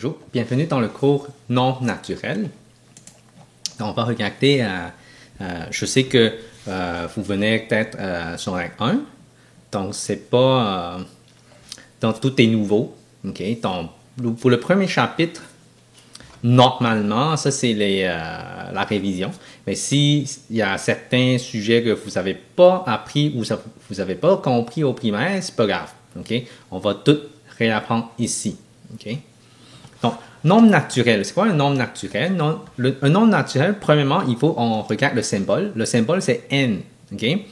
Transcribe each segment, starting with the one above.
Bonjour, bienvenue dans le cours Nombres naturels. On va regarder, je sais que vous venez peut-être sur règle 1, donc c'est pas, donc tout est nouveau. Okay? Donc, pour le premier chapitre, normalement, ça c'est la révision. Mais s'il y a certains sujets que vous n'avez pas appris ou vous n'avez pas compris au primaire, c'est pas grave. Okay? On va tout réapprendre ici. Okay? Donc, nombre naturel. C'est quoi un nombre naturel? Un nombre naturel, premièrement, on regarde le symbole. Le symbole, c'est N. Okay?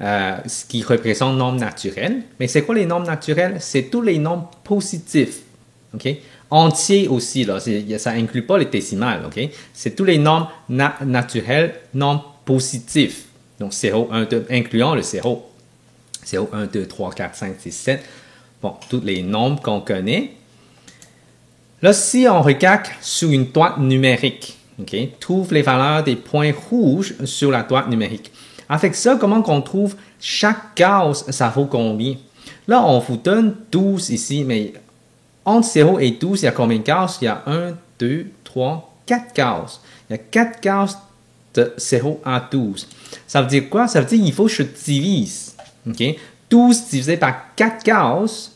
Ce qui représente nombre naturel. Mais c'est quoi les nombres naturels? C'est tous les nombres positifs. Okay? Entiers aussi, là. Ça inclut pas les décimales. Okay? C'est tous les nombres naturels, nombres positifs. Donc, 0, 1, 2, incluant le 0. 0, 1, 2, 3, 4, 5, 6, 7. Bon, tous les nombres qu'on connaît. Là, si on regarde sur une droite numérique, okay, trouve les valeurs des points rouges sur la droite numérique. Avec ça, comment qu'on trouve chaque case, ça vaut combien? Là, on vous donne 12 ici, mais entre 0 et 12, il y a combien de cases? Il y a 1, 2, 3, 4 cases. Il y a 4 cases de 0 à 12. Ça veut dire quoi? Ça veut dire qu'il faut que je divise. Okay? 12 divisé par 4 cases.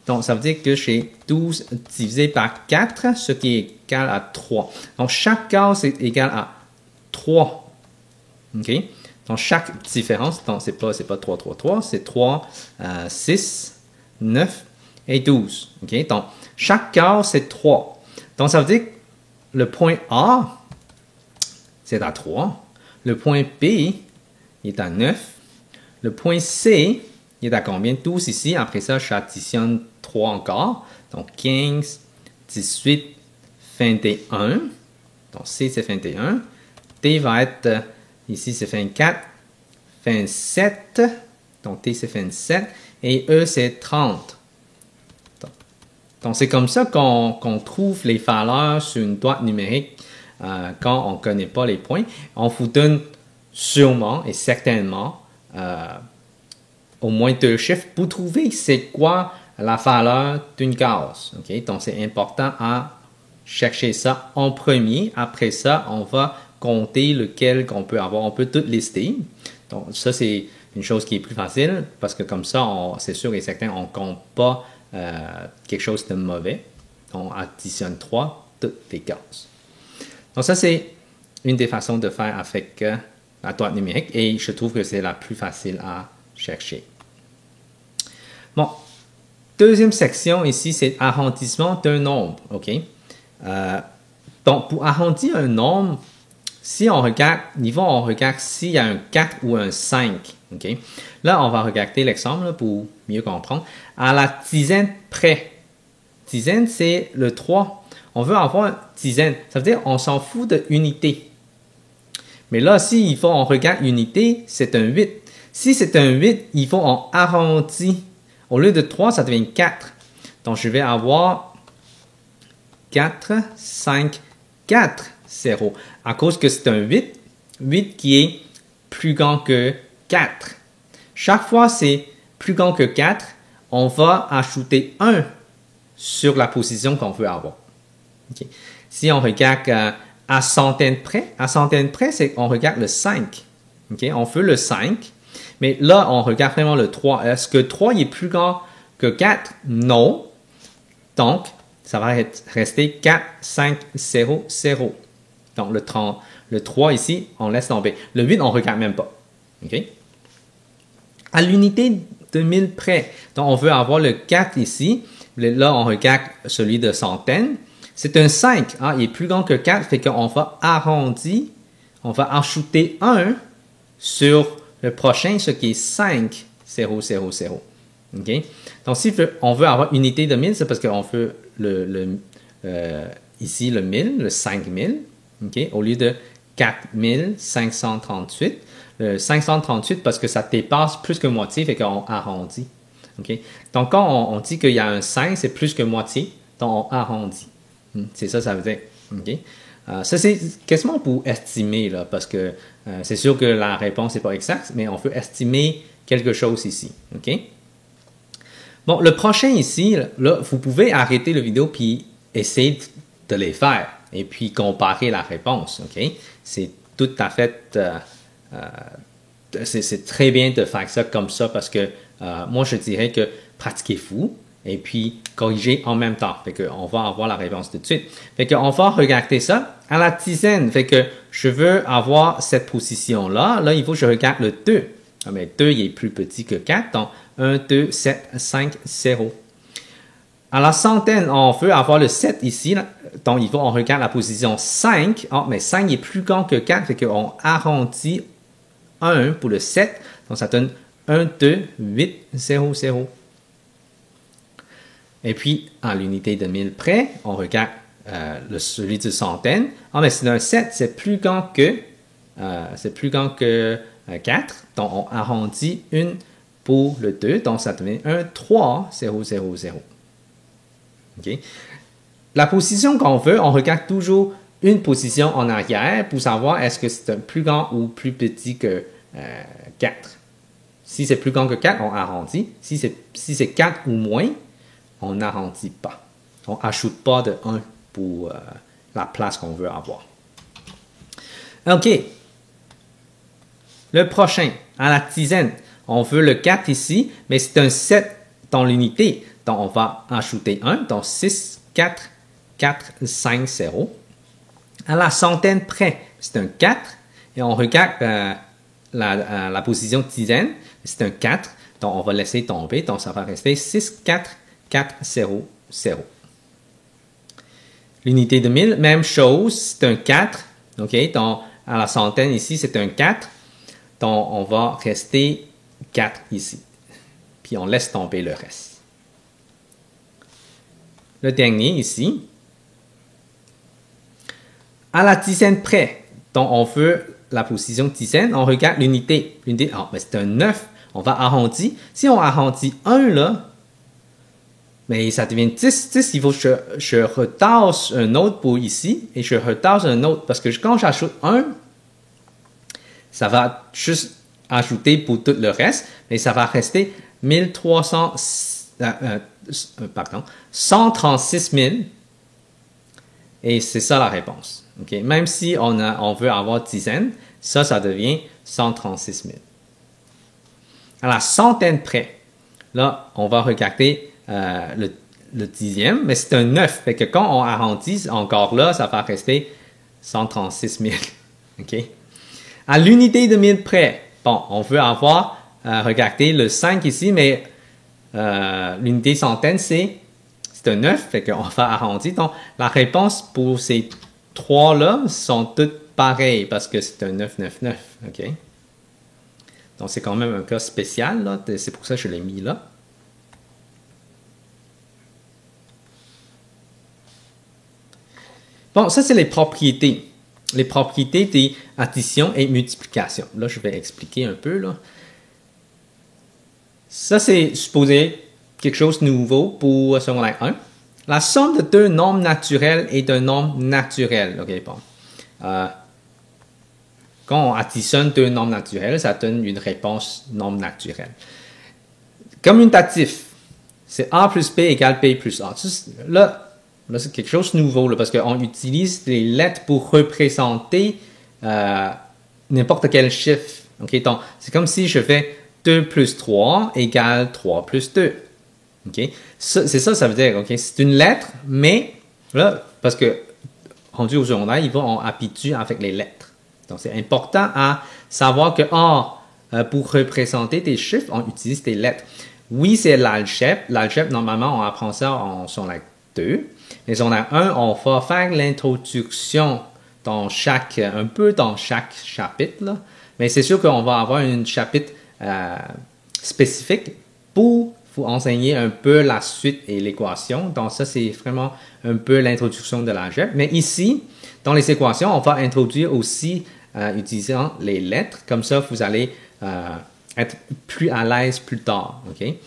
Donc, ça veut dire que j'ai 12 divisé par 4, ce qui est égal à 3. Donc, chaque case est égal à 3. OK? Donc, chaque différence, c'est pas 3, 3, 3, c'est 3, 6, 9 et 12. OK? Donc, chaque case, c'est 3. Donc, ça veut dire que le point A, c'est à 3. Le point B, il est à 9. Le point C, il est à combien? 12 ici. Après ça, j'additionne 3 encore. Donc, 15, 18, 21. Donc, C, c'est 21. D va être, ici, c'est 24, 27. Donc, T, c'est 27. Et E, c'est 30. Donc, c'est comme ça qu'on trouve les valeurs sur une droite numérique quand on ne connaît pas les points. On vous donne sûrement et certainement au moins 2 chiffres pour trouver c'est quoi la valeur d'une case. Okay? Donc, c'est important à chercher ça en premier. Après ça, on va compter lequel qu'on peut avoir. On peut tout lister. Donc, ça, c'est une chose qui est plus facile parce que comme ça, c'est sûr et certain, on ne compte pas quelque chose de mauvais. On additionne 3, toutes les cases. Donc, ça, c'est une des façons de faire avec la droite numérique et je trouve que c'est la plus facile à chercher. Bon, deuxième section ici, c'est arrondissement d'un nombre. OK? Donc, pour arrondir un nombre, si on regarde, on regarde s'il y a un 4 ou un 5. OK? Là, on va regarder l'exemple pour mieux comprendre. À la dizaine près. Dizaine, c'est le 3. On veut avoir une dizaine. Ça veut dire qu'on s'en fout de unité. Mais là, si on regarde unité, c'est un 8. Si c'est un 8, il faut en arrondir. Au lieu de 3, ça devient 4. Donc, je vais avoir 4, 5, 4, 0. À cause que c'est un 8, 8 qui est plus grand que 4. Chaque fois c'est plus grand que 4, on va ajouter 1 sur la position qu'on veut avoir. Okay. Si on regarde à centaine près, c'est on regarde le 5. Okay. On veut le 5. Mais là, on regarde vraiment le 3. Est-ce que 3 est plus grand que 4? Non. Donc, ça va rester 4, 5, 0, 0. Donc, le 3 ici, on laisse tomber. Le 8, on ne regarde même pas. OK? À l'unité de 1000 près, donc on veut avoir le 4 ici. Là, on regarde celui de centaine. C'est un 5. Ah, il est plus grand que 4, fait qu'on va arrondir. On va ajouter 1 sur le prochain, ce qui est 5, 0, 0, 0. Okay? Donc, si on veut avoir unité de 1000, c'est parce qu'on veut ici le 1000, le 5000, okay? Au lieu de 4538. Le 538 parce que ça dépasse plus que moitié, fait qu'on arrondit. Okay? Donc, quand on dit qu'il y a un 5, c'est plus que moitié, donc on arrondit. C'est ça, ça veut dire. Okay? Ça, c'est quasiment pour estimer, là, parce que c'est sûr que la réponse n'est pas exacte, mais on peut estimer quelque chose ici. OK? Bon, le prochain ici, là, vous pouvez arrêter la vidéo puis essayer de les faire et puis comparer la réponse. OK? C'est tout à fait... c'est très bien de faire ça comme ça parce que moi, je dirais que pratiquez-vous et puis corrigez en même temps. Fait qu'on va avoir la réponse tout de suite. Fait qu'on va regarder ça à la dizaine. Fait que je veux avoir cette position-là. Là, il faut que je regarde le 2. Mais 2, il est plus petit que 4. Donc, 1, 2, 7, 5, 0. À la centaine, on veut avoir le 7 ici. Là. Donc, il faut on regarde la position 5. Oh, mais 5 est plus grand que 4. Fait qu'on arrondit 1 pour le 7. Donc, ça donne 1, 2, 8, 0, 0. Et puis, à l'unité de 1000 près, on regarde celui de centaine. Ah, mais c'est un 7, c'est plus grand que 4. Donc, on arrondit 1 pour le 2. Donc, ça devient 1, 3, 0, 0, 0. OK? La position qu'on veut, on regarde toujours une position en arrière pour savoir est-ce que c'est plus grand ou plus petit que 4. Si c'est plus grand que 4, on arrondit. Si c'est 4 ou moins, on n'arrondit pas. On n'ajoute pas de 1 pour la place qu'on veut avoir. OK. Le prochain, à la dizaine, on veut le 4 ici, mais c'est un 7 dans l'unité. Donc, on va ajouter 1. Donc, 6, 4, 4, 5, 0. À la centaine près, c'est un 4. Et on regarde la position dizaine, c'est un 4. Donc, on va laisser tomber. Donc, ça va rester 6, 4, 4, 0, 0. L'unité de 1000, même chose, c'est un 4. OK? Donc, à la centaine ici, c'est un 4. Donc, on va rester 4 ici. Puis, on laisse tomber le reste. Le dernier ici. À la dizaine près, donc on veut la position dizaine, on regarde l'unité. L'unité, mais c'est un 9. On va arrondir. Si on arrondit 1 là, mais ça devient 10. 10, il faut que je retasse un autre pour ici et je retasse un autre. Parce que quand j'ajoute 1, ça va juste ajouter pour tout le reste, mais ça va rester 136 000. Et c'est ça la réponse. Okay? Même si on veut avoir dizaine, ça devient 136 000. À la centaine près, là, on va regarder le dixième, mais c'est un 9. Fait que quand on arrondit, encore là, ça va rester 136 000. Okay? À l'unité de 1000 près, bon, on veut avoir, regardez le 5 ici, mais l'unité centaine, c'est un 9, fait qu'on va arrondir. Donc, la réponse pour ces trois-là sont toutes pareilles parce que c'est un 9, 9, 9. OK? Donc, c'est quand même un cas spécial, là. C'est pour ça que je l'ai mis là. Bon, ça, c'est les propriétés. Les propriétés des additions et multiplications. Là, je vais expliquer un peu, là. Ça, c'est supposé quelque chose de nouveau pour secondaire 1. La somme de deux nombres naturels est un nombre naturel. OK, bon. Quand on additionne deux nombres naturels, ça donne une réponse nombre naturel. Commutatif, c'est A plus B égale B plus A. Là c'est quelque chose de nouveau, là, parce qu'on utilise les lettres pour représenter n'importe quel chiffre. Okay? Donc, c'est comme si je fais 2 plus 3 égale 3 plus 2. Okay? Ça veut dire, okay? C'est une lettre, mais là, parce que rendu au secondaire, ils vont habituer avec les lettres. Donc, c'est important à savoir que pour représenter des chiffres, on utilise des lettres. Oui, c'est l'algèbre. L'algèbre, normalement, on apprend ça en secondaire 2. Mais secondaire 1, on va faire l'introduction un peu dans chaque chapitre. Là. Mais c'est sûr qu'on va avoir un chapitre spécifique pour vous enseigner un peu la suite et l'équation. Donc, ça, c'est vraiment un peu l'introduction de l'algèbre. Mais ici, dans les équations, on va introduire aussi utilisant les lettres. Comme ça, vous allez être plus à l'aise plus tard. Okay?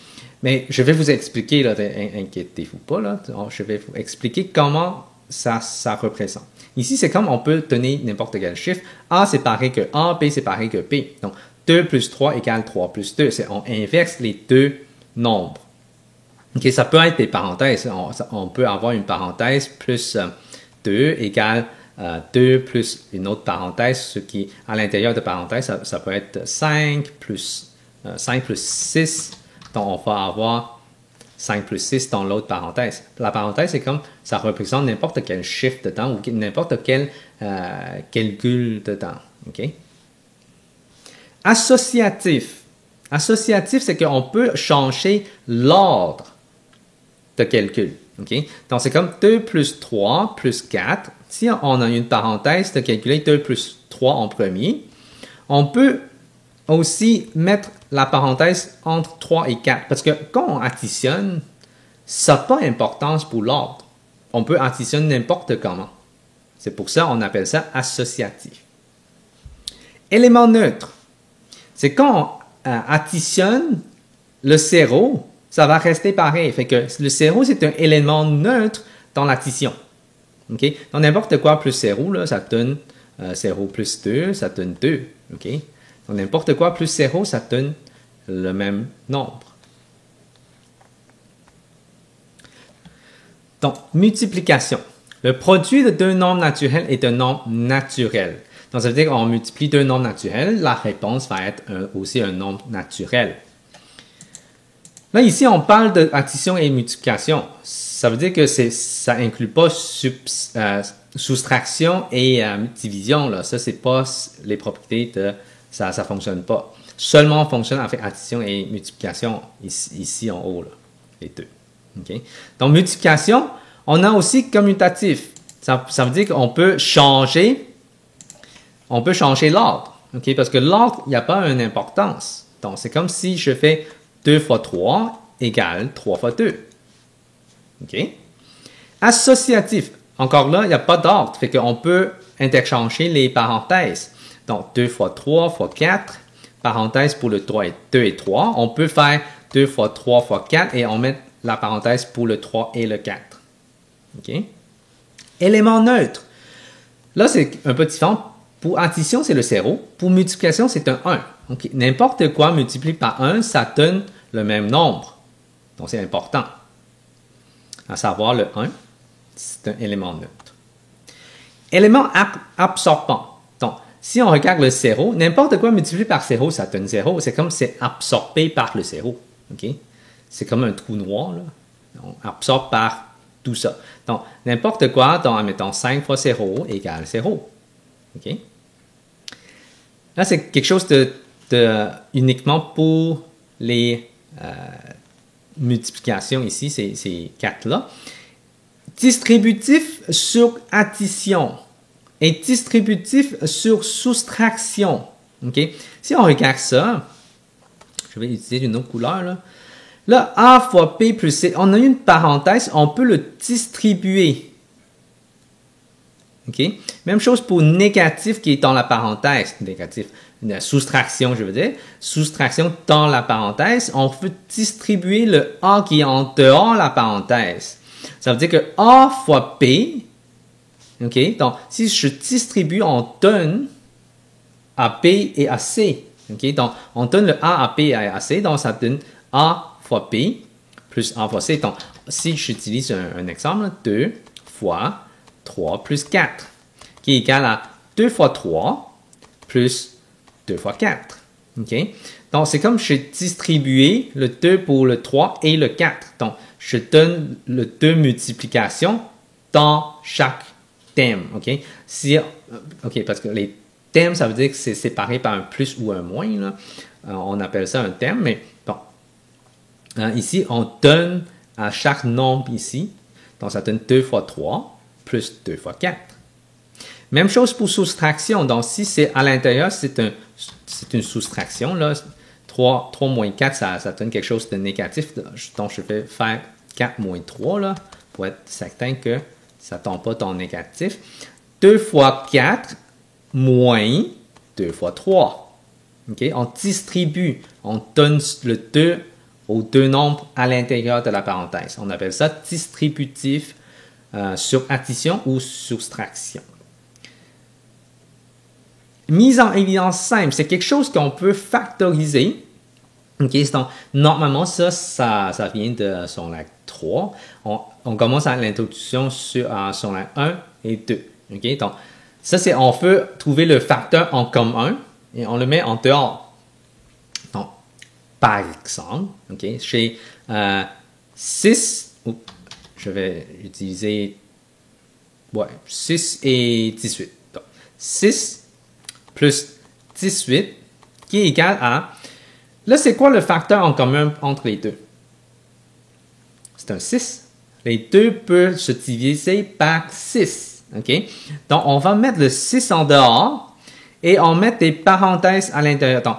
Mais je vais vous expliquer, là, inquiétez-vous pas, là, je vais vous expliquer comment ça représente. Ici, c'est comme on peut donner n'importe quel chiffre. A, c'est pareil que A, B, c'est pareil que B. Donc, 2 plus 3 égale 3 plus 2. On inverse les deux nombres. OK, ça peut être des parenthèses. On peut avoir une parenthèse plus 2 égale 2 plus une autre parenthèse, ce qui, à l'intérieur de parenthèse, ça peut être 5 plus 6. Donc, on va avoir 5 plus 6 dans l'autre parenthèse. La parenthèse, c'est comme, ça représente n'importe quel chiffre dedans ou n'importe quel calcul dedans. OK? Associatif. Associatif, c'est qu'on peut changer l'ordre de calcul. Okay? Donc, c'est comme 2 plus 3 plus 4. Si on a une parenthèse de calculer 2 plus 3 en premier, on peut aussi mettre la parenthèse entre 3 et 4. Parce que quand on additionne, ça n'a pas d'importance pour l'ordre. On peut additionner n'importe comment. C'est pour ça qu'on appelle ça associatif. Élément neutre. C'est quand on additionne le 0, ça va rester pareil. Fait que le 0, c'est un élément neutre dans l'addition. Okay? Donc, n'importe quoi plus 0, là, ça donne 0 plus 2, ça donne 2. Okay? Donc, n'importe quoi plus 0, ça donne le même nombre. Donc, multiplication. Le produit de deux nombres naturels est un nombre naturel. Donc, ça veut dire qu'on multiplie deux nombres naturels, la réponse va être aussi un nombre naturel. Là, ici, on parle d'addition et multiplication. Ça veut dire que ça n'inclut pas soustraction et division. Là. Ça, c'est pas les propriétés de... Ça ne fonctionne pas. Seulement, on fonctionne avec addition et multiplication ici en haut, là, les deux. Okay? Donc, multiplication, on a aussi commutatif. Ça veut dire qu'on peut changer l'ordre. Okay? Parce que l'ordre, il n'y a pas une importance. Donc, c'est comme si je fais 2 fois 3 égale 3 fois 2. OK? Associatif. Encore là, il n'y a pas d'ordre. Fait qu'on peut interchanger les parenthèses. Donc, 2 fois 3 fois 4. Parenthèse pour le 2 et 3. On peut faire 2 fois 3 fois 4 et on met la parenthèse pour le 3 et le 4. OK? Élément neutre. Là, c'est un peu différent. Pour addition, c'est le 0. Pour multiplication, c'est un 1. Okay. N'importe quoi multiplié par 1, ça donne le même nombre. Donc, c'est important. À savoir, le 1, c'est un élément neutre. Élément absorbant. Donc, si on regarde le 0, n'importe quoi multiplié par 0, ça donne 0. C'est comme c'est absorbé par le 0. Okay? C'est comme un trou noir. Là. On absorbe par tout ça. Donc, n'importe quoi, donc, admettons 5 fois 0 égale 0. OK? Là, c'est quelque chose de uniquement pour les multiplications ici, ces 4-là. Distributif sur addition et distributif sur soustraction. Okay? Si on regarde ça, je vais utiliser une autre couleur. Là, A fois P plus C, on a une parenthèse, on peut le distribuer. Okay? Même chose pour négatif qui est dans la parenthèse. Négatif, une soustraction, je veux dire. Soustraction dans la parenthèse. On peut distribuer le A qui est en dehors de la parenthèse. Ça veut dire que A fois P, okay? Donc, si je distribue, on donne à P et à C. Okay? Donc, on donne le A à P et à C. Donc, ça donne A fois P plus A fois C. Donc, si j'utilise un exemple, 2 fois 3 plus 4, qui est égal à 2 fois 3 plus 2 fois 4. Okay? Donc, c'est comme j'ai distribué le 2 pour le 3 et le 4. Donc, je donne le 2 multiplications dans chaque thème. Okay? Parce que les thèmes, ça veut dire que c'est séparé par un plus ou un moins. Là. On appelle ça un thème, mais bon. Ici, on donne à chaque nombre ici. Donc, ça donne 2 fois 3 plus 2 fois 4. Même chose pour soustraction. Donc, si c'est à l'intérieur, c'est une soustraction. Là. 3 moins 4, ça donne quelque chose de négatif. Donc, je vais faire 4 moins 3 là, pour être certain que ça ne tombe pas dans le négatif. 2 fois 4 moins 2 fois 3. Okay? On distribue, on donne le 2 aux deux nombres à l'intérieur de la parenthèse. On appelle ça distributif sur addition ou soustraction. Mise en évidence simple, c'est quelque chose qu'on peut factoriser. OK, donc, normalement, ça vient de son lac 3. On commence à l'introduction sur son lac 1 et 2. OK, donc, ça, c'est, on veut trouver le facteur en commun et on le met en dehors. Donc, par exemple, OK, chez 6, je vais utiliser 6 et 18. Donc, 6 plus 18 qui est égal à... Là, c'est quoi le facteur en commun entre les deux? C'est un 6. Les deux peuvent se diviser par 6. OK? Donc, on va mettre le 6 en dehors et on met des parenthèses à l'intérieur. Donc,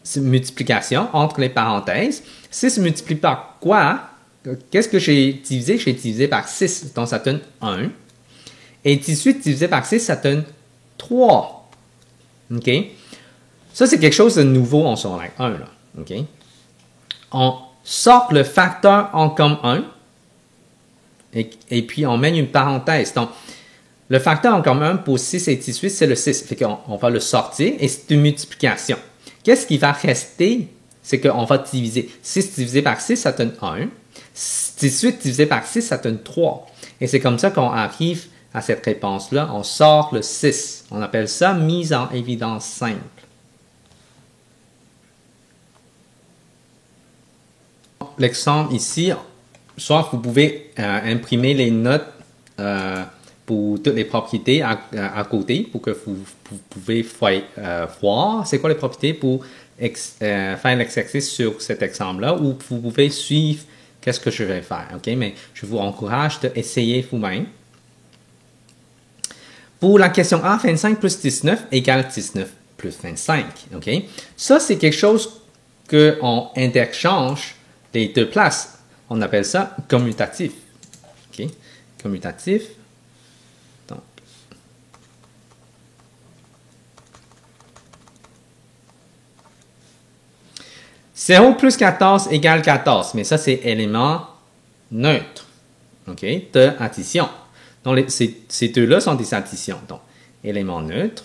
c'est multiplication entre les parenthèses. 6 multiplié par quoi? Qu'est-ce que j'ai divisé? J'ai divisé par 6. Donc, ça donne 1. Et 18 divisé par 6, ça donne 3. OK? Ça, c'est quelque chose de nouveau en secondaire 1. Là. OK? On sort le facteur en commun et puis on met une parenthèse. Donc, le facteur en commun pour 6 et 18, c'est le 6. Fait qu'on va le sortir et c'est une multiplication. Qu'est-ce qui va rester? C'est qu'on va diviser. 6 divisé par 6, ça donne 1. 18 divisé par 6, ça donne 3. Et c'est comme ça qu'on arrive à cette réponse-là. On sort le 6. On appelle ça mise en évidence simple. L'exemple ici, soit vous pouvez imprimer les notes pour toutes les propriétés à côté pour que vous pouvez voir c'est quoi les propriétés pour faire l'exercice sur cet exemple-là ou vous pouvez suivre qu'est-ce que je vais faire. OK? Mais je vous encourage d'essayer vous-même. Pour la question A, 25 plus 19 égale 19 plus 25. OK? Ça, c'est quelque chose qu'on interchange les deux places. On appelle ça commutatif. OK? Commutatif. Donc, « 0 plus 14 égale 14. » Mais ça, c'est élément neutre. OK? De addition. Donc, ces deux-là sont des additions. Donc, élément neutre.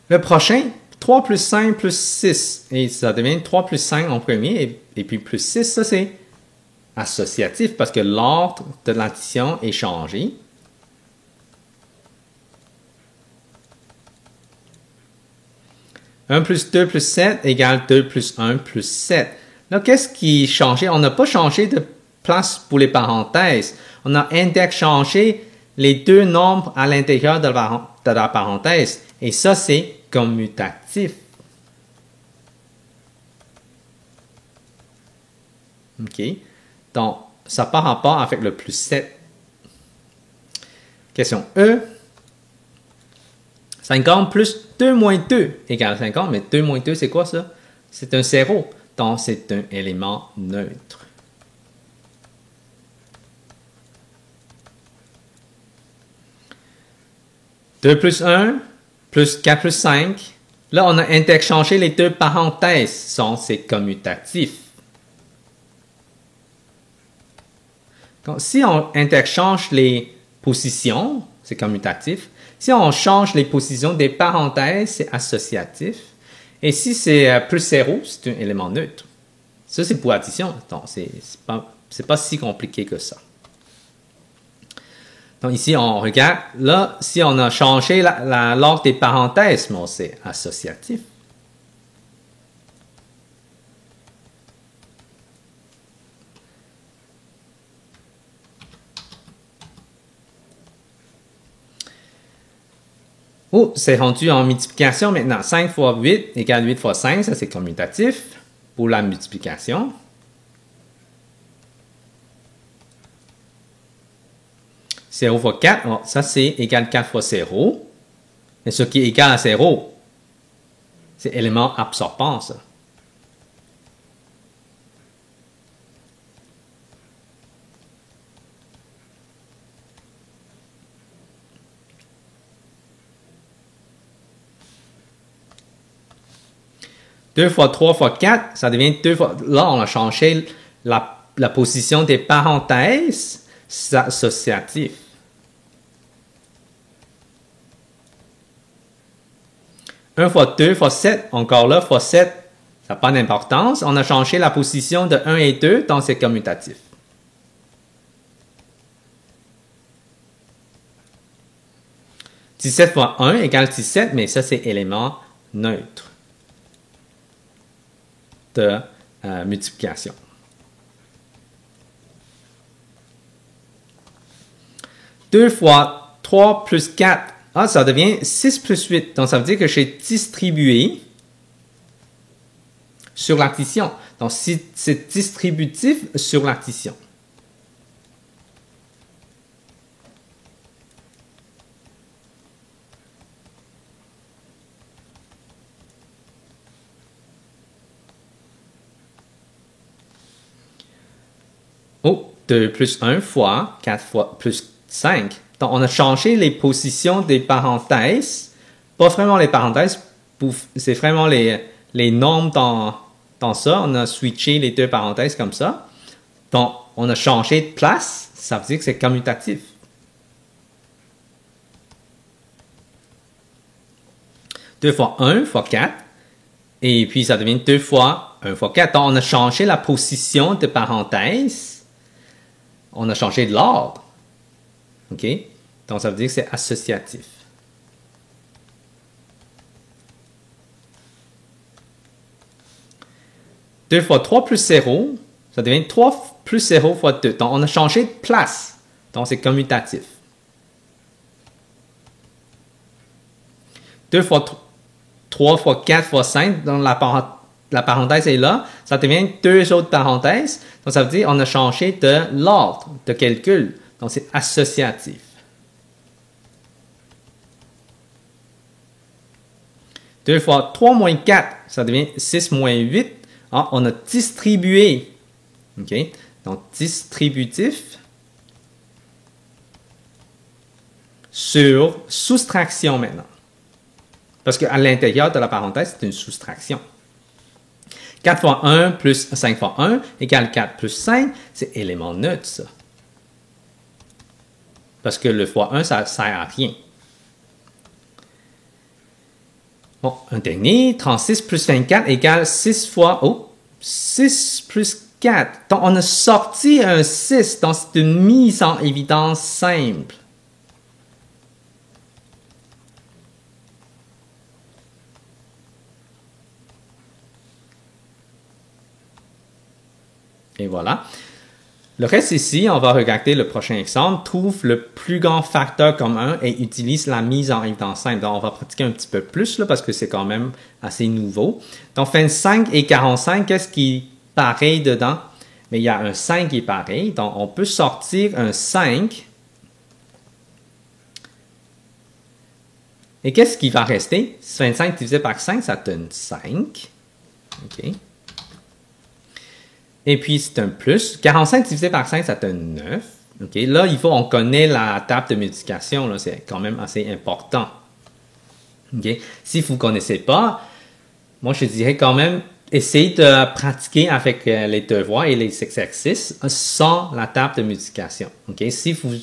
Le prochain, 3 plus 5 plus 6. Et ça devient 3 plus 5 en premier et puis plus 6. Ça, c'est associatif parce que l'ordre de l'addition est changé. « 1 plus 2 plus 7 égale 2 plus 1 plus 7. » Là, qu'est-ce qui est changé? On n'a pas changé de place pour les parenthèses. On a interchangé les deux nombres à l'intérieur de la parenthèse. Et ça, c'est commutatif. OK? Donc, ça part en rapport avec le plus 7. Question E. 50 plus 2 moins 2 égale 50. Mais 2 moins 2, c'est quoi ça? C'est un 0. Donc, c'est un élément neutre. « 2 plus 1 plus 4 plus 5. » Là, on a interchangé les deux parenthèses. C'est commutatif. Donc, si on interchange les positions, c'est commutatif. Si on change les positions des parenthèses, c'est associatif. Et si c'est plus 0, c'est un élément neutre. Ça, c'est pour addition. Donc, c'est pas si compliqué que ça. Donc, ici, on regarde. Là, si on a changé l'ordre des parenthèses, bon, c'est associatif. Oh, c'est rendu en multiplication maintenant. 5 fois 8 égale 8 fois 5, ça c'est commutatif pour la multiplication. « 0 fois 4, oh, ça c'est égal 4 fois 0. Et ce qui est égal à 0, c'est élément absorbant, ça. « 2 fois 3 fois 4, ça devient 2 fois... » Là, on a changé la position des parenthèses. C'est associatif. 1 fois 2 fois 7, encore là, fois 7, ça n'a pas d'importance. On a changé la position de 1 et 2, donc c'est commutatif. « 17 fois 1 égale 17, mais ça, c'est élément neutre de multiplication. « 2 fois 3 plus 4, ah, ça devient 6 plus 8. Donc, ça veut dire que j'ai distribué sur l'addition. Donc, c'est distributif sur l'addition. Oh, 2 plus 1 fois 4 fois plus 5. Donc, on a changé les positions des parenthèses. Pas vraiment les parenthèses, c'est vraiment les nombres dans ça. On a switché les deux parenthèses comme ça. Donc, on a changé de place. Ça veut dire que c'est commutatif. « 2 fois 1 fois 4. Et puis, ça devient 2 fois 1 fois 4. Donc, on a changé la position de parenthèse. On a changé de l'ordre. OK? Donc, ça veut dire que c'est associatif. « 2 fois 3 plus 0, ça devient 3 plus 0 fois 2. Donc, on a changé de place. Donc, c'est commutatif. 2 fois 3 fois 4 fois 5, donc la parenthèse est là. Ça devient 2 autres parenthèses. Donc, ça veut dire qu'on a changé de l'ordre de calcul. Donc, c'est associatif. 2 fois 3 moins 4, ça devient 6 moins 8. Ah, on a distribué. OK? Donc, distributif sur soustraction maintenant. Parce qu'à l'intérieur de la parenthèse, c'est une soustraction. 4 fois 1 plus 5 fois 1 égale 4 plus 5, c'est élément neutre, ça. Parce que le fois 1, ça ne sert à rien. Bon, un dernier, 36 plus 24 égale 6 fois... Oh, 6 plus 4. Donc, on a sorti un 6. Donc, c'est une mise en évidence simple. Et voilà. Le reste ici, on va regarder le prochain exemple. Trouve le plus grand facteur commun et utilise la mise en évidence simple. Donc, on va pratiquer un petit peu plus là, parce que c'est quand même assez nouveau. Donc, 25 et 45, qu'est-ce qui est pareil dedans? Mais il y a un 5 qui est pareil. Donc, on peut sortir un 5. Et qu'est-ce qui va rester? 25 divisé par 5, ça donne 5. OK. Et puis, c'est un plus. 45 divisé par 5, ça donne 9. Okay. Là, on connaît la table de multiplication. C'est quand même assez important. Okay. Si vous ne connaissez pas, moi, je dirais quand même, essayez de pratiquer avec les devoirs et les exercices sans la table de multiplication. Okay. Si vous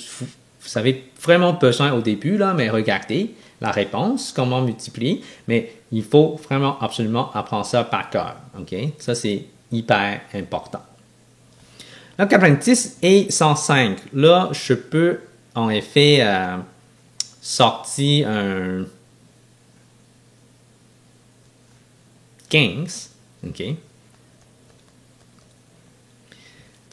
avez vraiment besoin au début, là, mais regardez la réponse, comment multiplier. Mais il faut vraiment absolument apprendre ça par cœur. Okay. Ça, c'est hyper important. Là, 90 et 105. Là, je peux en effet sortir un 15. OK.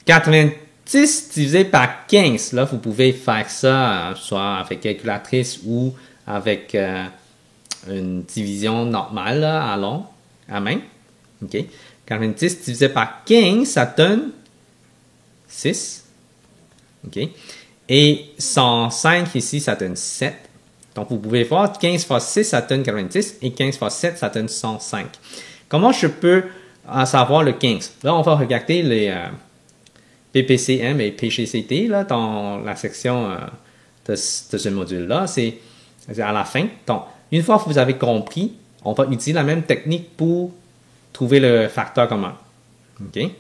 90 divisé par 15. Là, vous pouvez faire ça soit avec calculatrice ou avec une division normale là, à main. OK. 90 divisé par 15, ça donne 6. OK. Et 105 ici, ça donne 7. Donc, vous pouvez voir, 15 fois 6, ça donne 90. Et 15 fois 7, ça donne 105. Comment je peux savoir le 15? Là, on va regarder les PPCM et PGCT là, dans la section de ce module-là. C'est à la fin. Donc, une fois que vous avez compris, on va utiliser la même technique pour trouver le facteur commun. OK?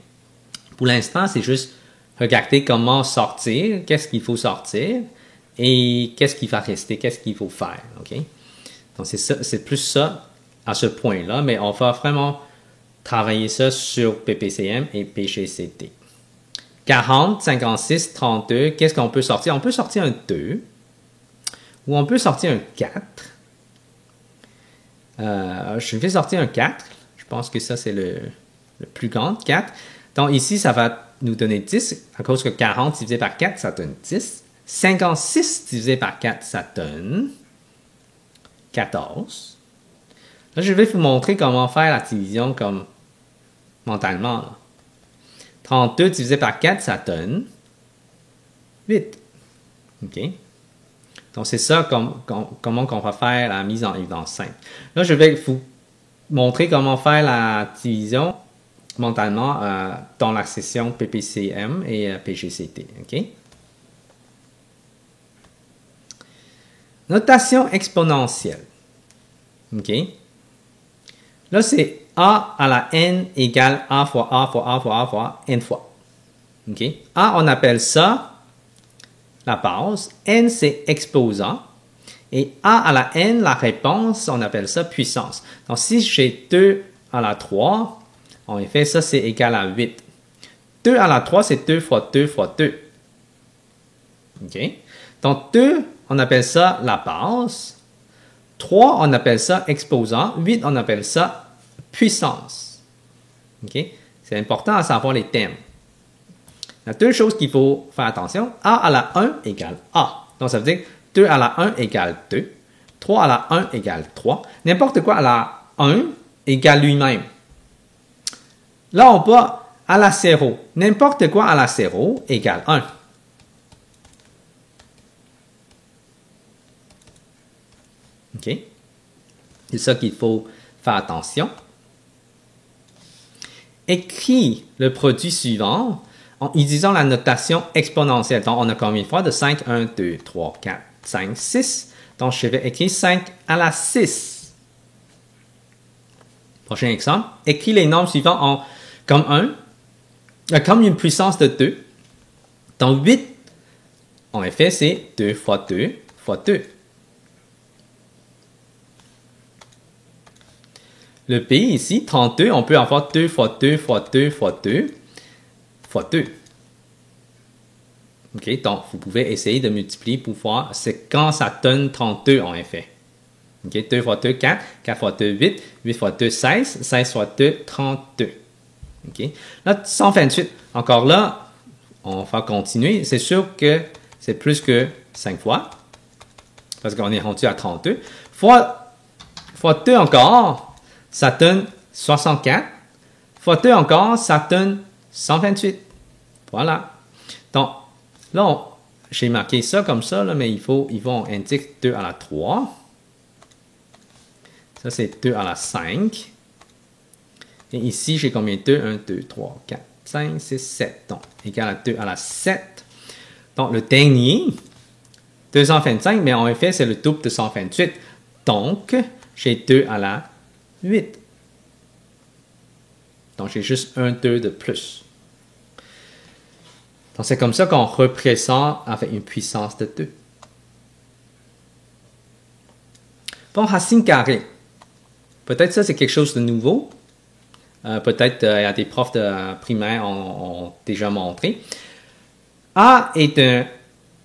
Pour l'instant, c'est juste regarder comment sortir, qu'est-ce qu'il faut sortir et qu'est-ce qui va rester, qu'est-ce qu'il faut faire. OK? Donc, c'est plus ça à ce point-là, mais on va vraiment travailler ça sur PPCM et PGCT. 40, 56, 32, qu'est-ce qu'on peut sortir? On peut sortir un 2 ou on peut sortir un 4. Je vais sortir un 4. Je pense que ça, c'est le plus grand, 4. Donc ici, ça va nous donner 10, à cause que 40 divisé par 4, ça donne 10. 56 divisé par 4, ça donne 14. Là, je vais vous montrer comment faire la division comme mentalement. Là. 32 divisé par 4, ça donne 8. OK? Donc, c'est ça comment on va faire la mise en évidence simple. Là, je vais vous montrer comment faire la division mentalement dans la session PPCM et PGCT. OK? Notation exponentielle. OK? Là, c'est A à la n égale A fois A fois A fois A fois n fois. OK? A, on appelle ça la base. N, c'est exposant. Et A à la n, la réponse, on appelle ça puissance. Donc, si j'ai 2 à la 3, en effet, ça, c'est égal à 8. 2 à la 3, c'est 2 fois 2 fois 2. OK? Donc, 2, on appelle ça la base. 3, on appelle ça exposant. 8, on appelle ça puissance. OK? C'est important à savoir les termes. Il y a deux choses qu'il faut faire attention. A à la 1 égale A. Donc, ça veut dire 2 à la 1 égale 2. 3 à la 1 égale 3. N'importe quoi à la 1 égale lui-même. Là, on peut à la 0. N'importe quoi à la 0 égale 1. OK? C'est ça qu'il faut faire attention. Écris le produit suivant en utilisant la notation exponentielle. Donc, on a combien de fois de 5? 1, 2, 3, 4, 5, 6. Donc, je vais écrire 5 à la 6. Prochain exemple. Écris les nombres suivants comme une puissance de 2. Donc, 8, en effet, c'est 2 fois 2 fois 2. Le P ici, 32, on peut avoir 2 fois 2 fois 2 fois 2 fois 2. OK, donc vous pouvez essayer de multiplier pour voir c'est quand ça donne 32 en effet. OK, 2 fois 2, 4, 4 fois 2, 8, 8 fois 2, 16, 16 fois 2, 32. OK, là, 128. Encore là, on va continuer. C'est sûr que c'est plus que 5 fois, parce qu'on est rendu à 32. Fois 2 encore, ça donne 64. Fois 2 encore, ça donne 128. Voilà. Donc, là, j'ai marqué ça comme ça, là, mais ils vont indiquer 2 à la 3. Ça, c'est 2 à la 5. Et ici, j'ai combien de 2? 1, 2, 3, 4, 5, 6, 7. Donc, égal à 2 à la 7. Donc, le dernier, 225, mais en effet, c'est le double de 128. Donc, j'ai 2 à la 8. Donc, j'ai juste un 2 de plus. Donc, c'est comme ça qu'on représente avec une puissance de 2. Bon, racine carrée. Peut-être ça, c'est quelque chose de nouveau. Peut-être il y a des profs de primaire ont déjà montré. A est un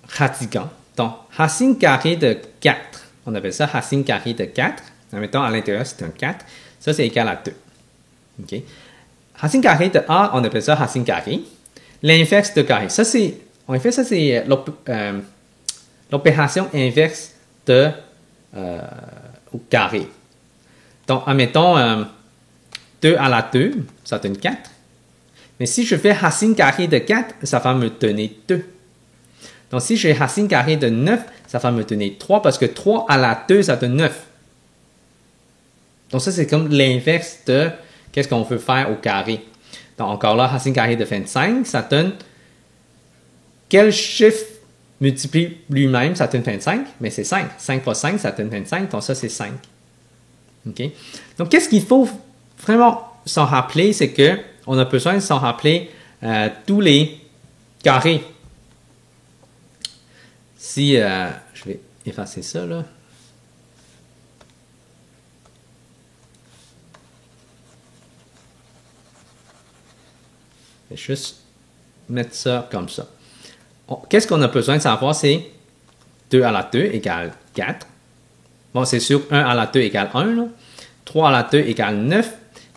radicand. Donc, racine carrée de 4. On appelle ça racine carrée de 4. Mettons, à l'intérieur, c'est un 4. Ça, c'est égal à 2. OK? Racine carrée de A, on appelle ça racine carrée. L'inverse de carré. Ça, c'est, en effet, ça, c'est l'opération inverse de carré. Donc, admettons, 2 à la 2, ça donne 4. Mais si je fais racine carrée de 4, ça va me donner 2. Donc, si j'ai racine carrée de 9, ça va me donner 3 parce que 3 à la 2, ça donne 9. Donc, ça, c'est comme l'inverse de qu'est-ce qu'on veut faire au carré. Donc, encore là, racine carrée de 25, ça donne quel chiffre multiplie lui-même, ça donne 25, mais c'est 5. 5 fois 5, ça donne 25, donc ça, c'est 5. OK? Donc, qu'est-ce qu'il faut vraiment s'en rappeler, c'est qu'on a besoin de s'en rappeler tous les carrés. Si, je vais effacer ça, là. Je vais juste mettre ça comme ça. Qu'est-ce qu'on a besoin de savoir? C'est 2 à la 2 égale 4. Bon, c'est sûr, 1 à la 2 égale 1. Là. 3 à la 2 égale 9.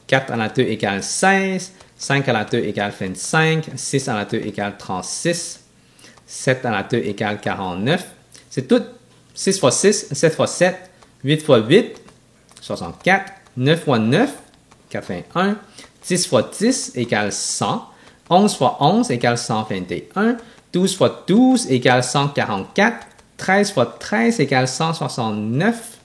4 à la 2 égale 16. 5 à la 2 égale 25. 6 à la 2 égale 36. 7 à la 2 égale 49. C'est tout 6 fois 6, 7 fois 7, 8 fois 8, 64. 9 fois 9, 81. 10 fois 10 égale 100. 11 fois 11 égale 121. 12 fois 12 égale 144. 13 fois 13 égale 169.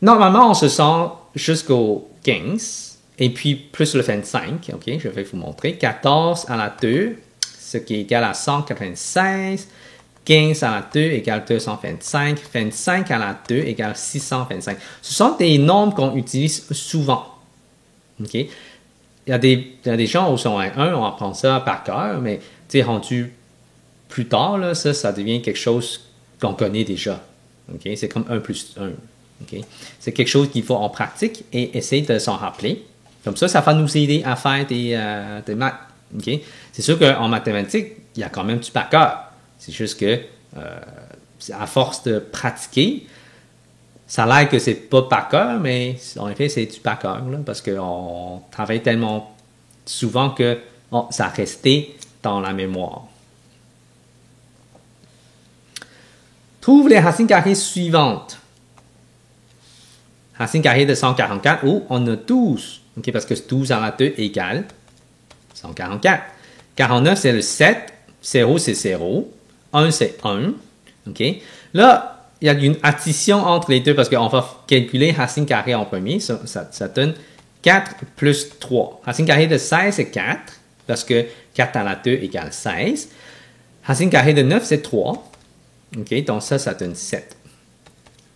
Normalement, on se sent jusqu'au 15. Et puis, plus le 25. OK, je vais vous montrer. 14 à la 2, ce qui est égal à 196. 15 à la 2 égale 225. 25 à la 2 égale 625. Ce sont des nombres qu'on utilise souvent. OK? Il y a des gens au secondaire 1, on apprend ça par cœur, mais rendu plus tard, là, ça devient quelque chose qu'on connaît déjà. Okay? C'est comme 1 plus 1. Okay? C'est quelque chose qu'il faut en pratique et essayer de s'en rappeler. Comme ça va nous aider à faire des maths. Okay? C'est sûr qu'en mathématiques, il y a quand même du par cœur. C'est juste que, à force de pratiquer, ça a l'air que c'est pas par cœur, mais en effet, c'est du par cœur, parce qu'on travaille tellement souvent que ça a resté dans la mémoire. Trouve les racines carrées suivantes. Racine carrée de 144, on a 12. Okay, parce que 12 à la 2 égale 144. 49, c'est le 7. 0, c'est 0. 1, c'est 1. Okay. Là, il y a une addition entre les deux parce qu'on va calculer racine carrée en premier. Ça donne 4 plus 3. Racine carrée de 16, c'est 4 parce que 4 à la 2 égale 16. Racine carrée de 9, c'est 3. Okay, donc ça donne 7.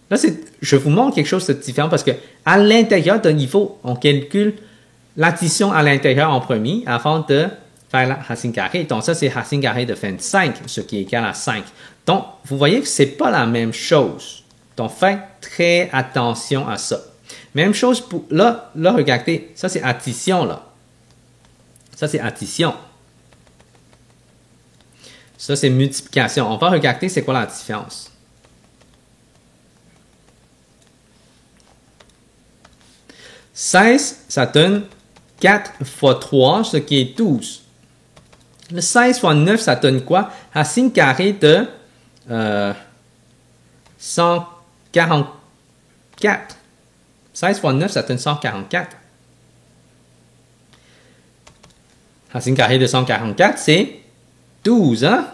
Là, je vous montre quelque chose de différent parce qu'à l'intérieur d'un niveau, on calcule l'addition à l'intérieur en premier avant de faire la racine carrée. Donc ça, c'est racine carrée de 25, ce qui est égal à 5. Donc, vous voyez que ce n'est pas la même chose. Donc, faites très attention à ça. Même chose pour... Là regardez, ça c'est addition, là. Ça, c'est addition. Ça, c'est multiplication. On va regarder c'est quoi la différence. « 16, ça donne 4 fois 3, ce qui est 12. Le 16 fois 9, ça donne quoi? Racine carrée de 144. 16 fois 9, ça donne 144. Racine carrée de 144, c'est 12, hein?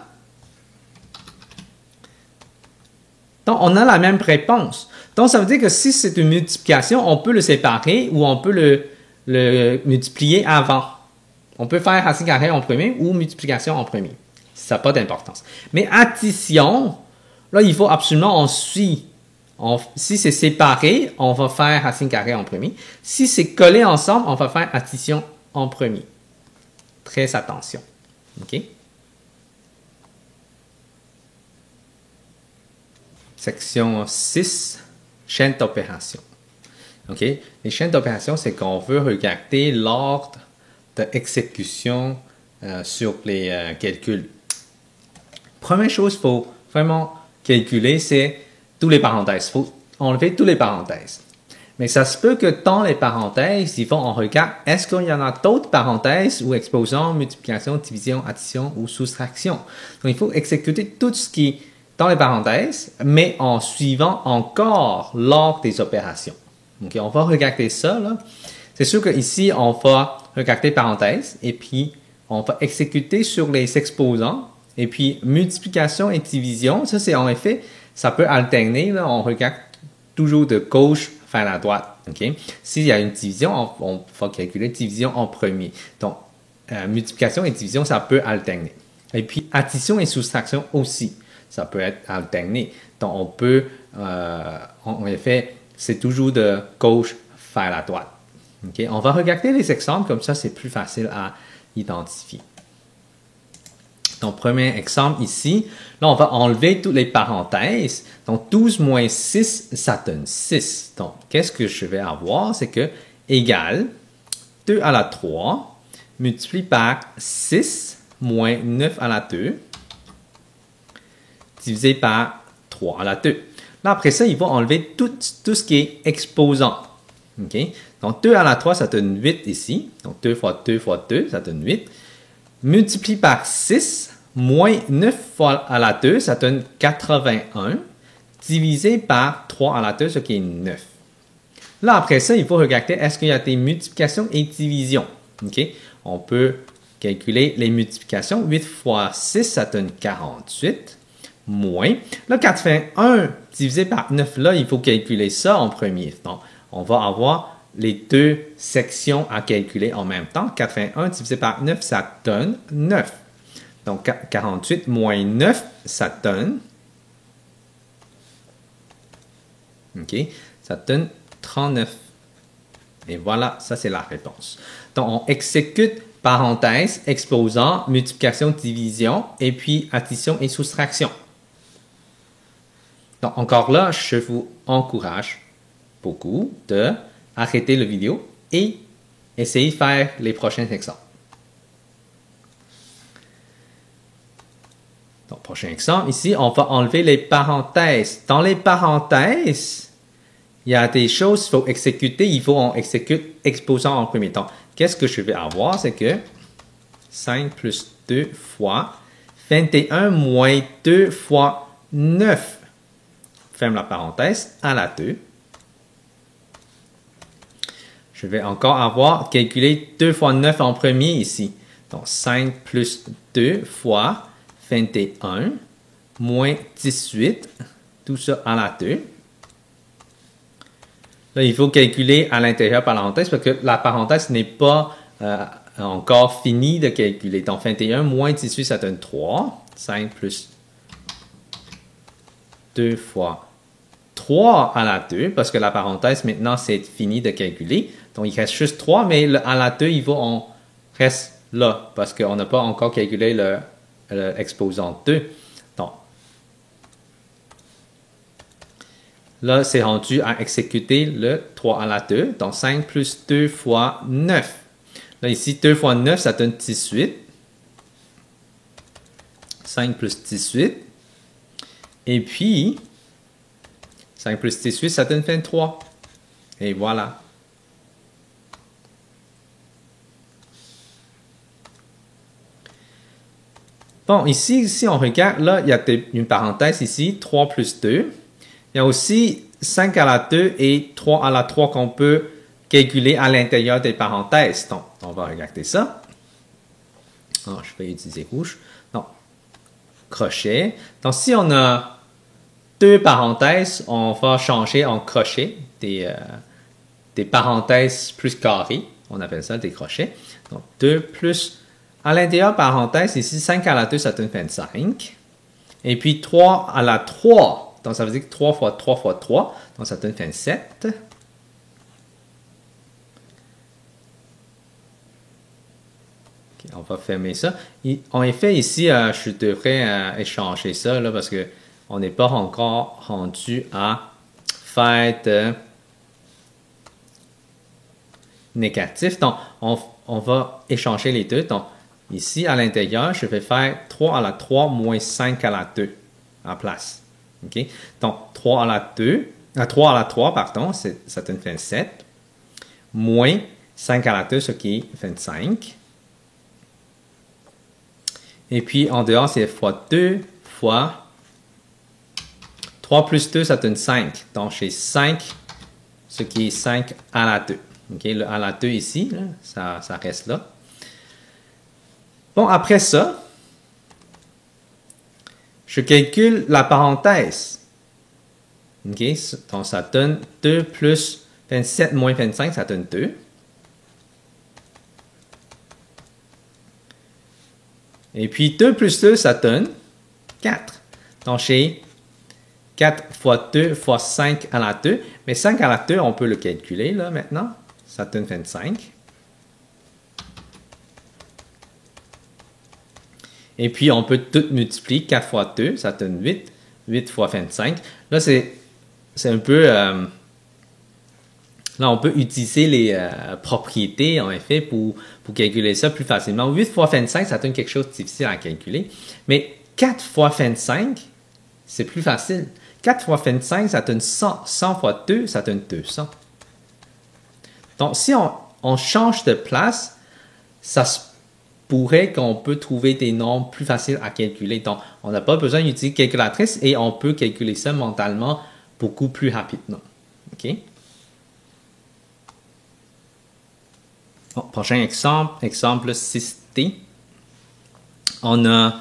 Donc, on a la même réponse. Donc, ça veut dire que si c'est une multiplication, on peut le séparer ou on peut le multiplier avant. On peut faire racine carrée en premier ou multiplication en premier. Ça n'a pas d'importance. Mais addition, là, il faut absolument on suit. Si c'est séparé, on va faire racine carrée en premier. Si c'est collé ensemble, on va faire addition en premier. Très attention. OK? Section 6, chaîne d'opération. OK? Les chaînes d'opération, c'est qu'on veut regarder l'ordre d'exécution sur les calculs. Première chose qu'il faut vraiment calculer, c'est tous les parenthèses. Il faut enlever tous les parenthèses. Mais ça se peut que dans les parenthèses, on regarde, est-ce qu'il y en a d'autres parenthèses ou exposants, multiplication, division, addition ou soustraction. Donc, il faut exécuter tout ce qui est dans les parenthèses, mais en suivant encore l'ordre des opérations. Okay, on va regarder ça, là. C'est sûr qu'ici, on va regarder parenthèses et puis on va exécuter sur les exposants. Et puis, multiplication et division, ça c'est en effet, ça peut alterner. Là, on regarde toujours de gauche vers la droite. Okay? S'il y a une division, on va calculer division en premier. Donc, multiplication et division, ça peut alterner. Et puis, addition et soustraction aussi, ça peut être alterné. Donc, on peut, en effet, c'est toujours de gauche vers la droite. Okay? On va regarder les exemples, comme ça, c'est plus facile à identifier. Donc, premier exemple ici, là, on va enlever toutes les parenthèses. Donc, 12 moins 6, ça donne 6. Donc, qu'est-ce que je vais avoir? C'est que égal 2 à la 3 multiplie par 6 moins 9 à la 2 divisé par 3 à la 2. Là, après ça, il va enlever tout ce qui est exposant. Okay? Donc, 2 à la 3, ça donne 8 ici. Donc, 2 fois 2 fois 2, ça donne 8. Multiplie par 6 moins 9 fois à la 2, ça donne 81. Divisé par 3 à la 2, ce qui est 9. Là, après ça, il faut regarder est-ce qu'il y a des multiplications et divisions. Okay? On peut calculer les multiplications. 8 fois 6, ça donne 48. Moins. Là, 81 divisé par 9, là, il faut calculer ça en premier. Donc, on va avoir les deux sections à calculer en même temps. 81 divisé par 9, ça donne 9. Donc, 48 moins 9, ça donne... OK? Ça donne 39. Et voilà, ça c'est la réponse. Donc, on exécute parenthèse, exposant, multiplication, division, et puis addition et soustraction. Donc, encore là, je vous encourage beaucoup d'arrêter la vidéo et essayer de faire les prochains exemples. Donc, prochain exemple, ici, on va enlever les parenthèses. Dans les parenthèses, il y a des choses qu'il faut exécuter. Il faut en exécuter exposant en premier temps. Qu'est-ce que je vais avoir? C'est que 5 plus 2 fois 21 moins 2 fois 9. Ferme la parenthèse, à la 2. Je vais encore avoir calculé 2 fois 9 en premier ici. Donc, 5 plus 2 fois 21 moins 18. Tout ça à la 2. Là, il faut calculer à l'intérieur parenthèse parce que la parenthèse n'est pas encore finie de calculer. Donc, 21 moins 18, ça donne 3. 5 plus 2 fois 3 à la 2, parce que la parenthèse, maintenant, c'est fini de calculer. Donc, il reste juste 3, mais à la 2, on reste là, parce qu'on n'a pas encore calculé l'exposant 2. Donc, là, c'est rendu à exécuter le 3 à la 2. Donc, 5 plus 2 fois 9. Là, ici, 2 fois 9, ça donne 18. 5 plus 18. Et puis, 5 plus 18, ça donne 23. Et voilà. Bon, ici, si on regarde, là, il y a une parenthèse ici, 3 plus 2. Il y a aussi 5 à la 2 et 3 à la 3 qu'on peut calculer à l'intérieur des parenthèses. Donc, on va regarder ça. Oh, je vais utiliser rouge. Donc, crochet. Donc, si on a deux parenthèses, on va changer en crochet des parenthèses plus carrées. On appelle ça des crochets. Donc, 2 plus, à l'intérieur parenthèse, ici, 5 à la 2, ça donne 25. Et puis, 3 à la 3, donc ça veut dire que 3 fois 3 fois 3, donc ça donne 27. Okay, on va fermer ça. En effet, ici, je devrais échanger ça, là, parce que on n'est pas encore rendu à faire de négatif. Donc, on va échanger les deux. Donc, ici, à l'intérieur, je vais faire 3 à la 3 moins 5 à la 2 en place. Okay? Donc, 3 à la 3, pardon, ça donne 27. Moins 5 à la 2, ce qui est 25. Et puis, en dehors, c'est fois 2 fois 3 plus 2, ça donne 5. Donc, j'ai 5, ce qui est 5 à la 2. Okay? Le à la 2 ici, là, ça reste là. Bon, après ça, je calcule la parenthèse. Okay? Donc, ça donne 2 plus 27 moins 25, ça donne 2. Et puis, 2 plus 2, ça donne 4. Donc, j'ai 4 fois 2 fois 5 à la 2. Mais 5 à la 2, on peut le calculer là maintenant. Ça donne 25. Et puis, on peut tout multiplier. 4 fois 2, ça donne 8. 8 fois 25. Là, c'est un peu... là, Là, on peut utiliser les propriétés, en effet, pour calculer ça plus facilement. 8 fois 25, ça donne quelque chose de difficile à calculer. Mais 4 fois 25, c'est plus facile. 4 fois 25, ça donne 100. 100 fois 2, ça donne 200. Donc, si on change de place, ça se pourrait qu'on peut trouver des nombres plus faciles à calculer. Donc, on n'a pas besoin d'utiliser calculatrice et on peut calculer ça mentalement beaucoup plus rapidement. OK? Bon, prochain exemple, exemple 6T. On a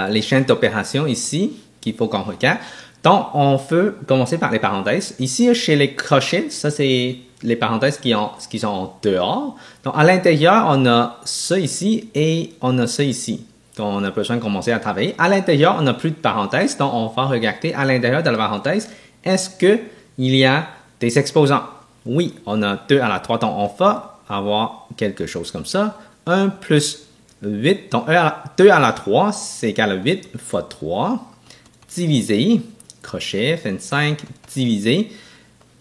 les chaînes d'opération ici qu'il faut qu'on regarde. Donc, on peut commencer par les parenthèses. Ici, chez les crochets, ça c'est les parenthèses qui sont en dehors. Donc, à l'intérieur, on a ça ici et on a ça ici. Donc, on a besoin de commencer à travailler. À l'intérieur, on n'a plus de parenthèses. Donc, on va regarder à l'intérieur de la parenthèse, est-ce qu'il y a des exposants? Oui, on a 2 à la 3. Donc, on va avoir quelque chose comme ça. 1 plus 8. Donc, 2 à la 3, c'est égal à 8 fois 3. Divisé, crochet, 25, divisé.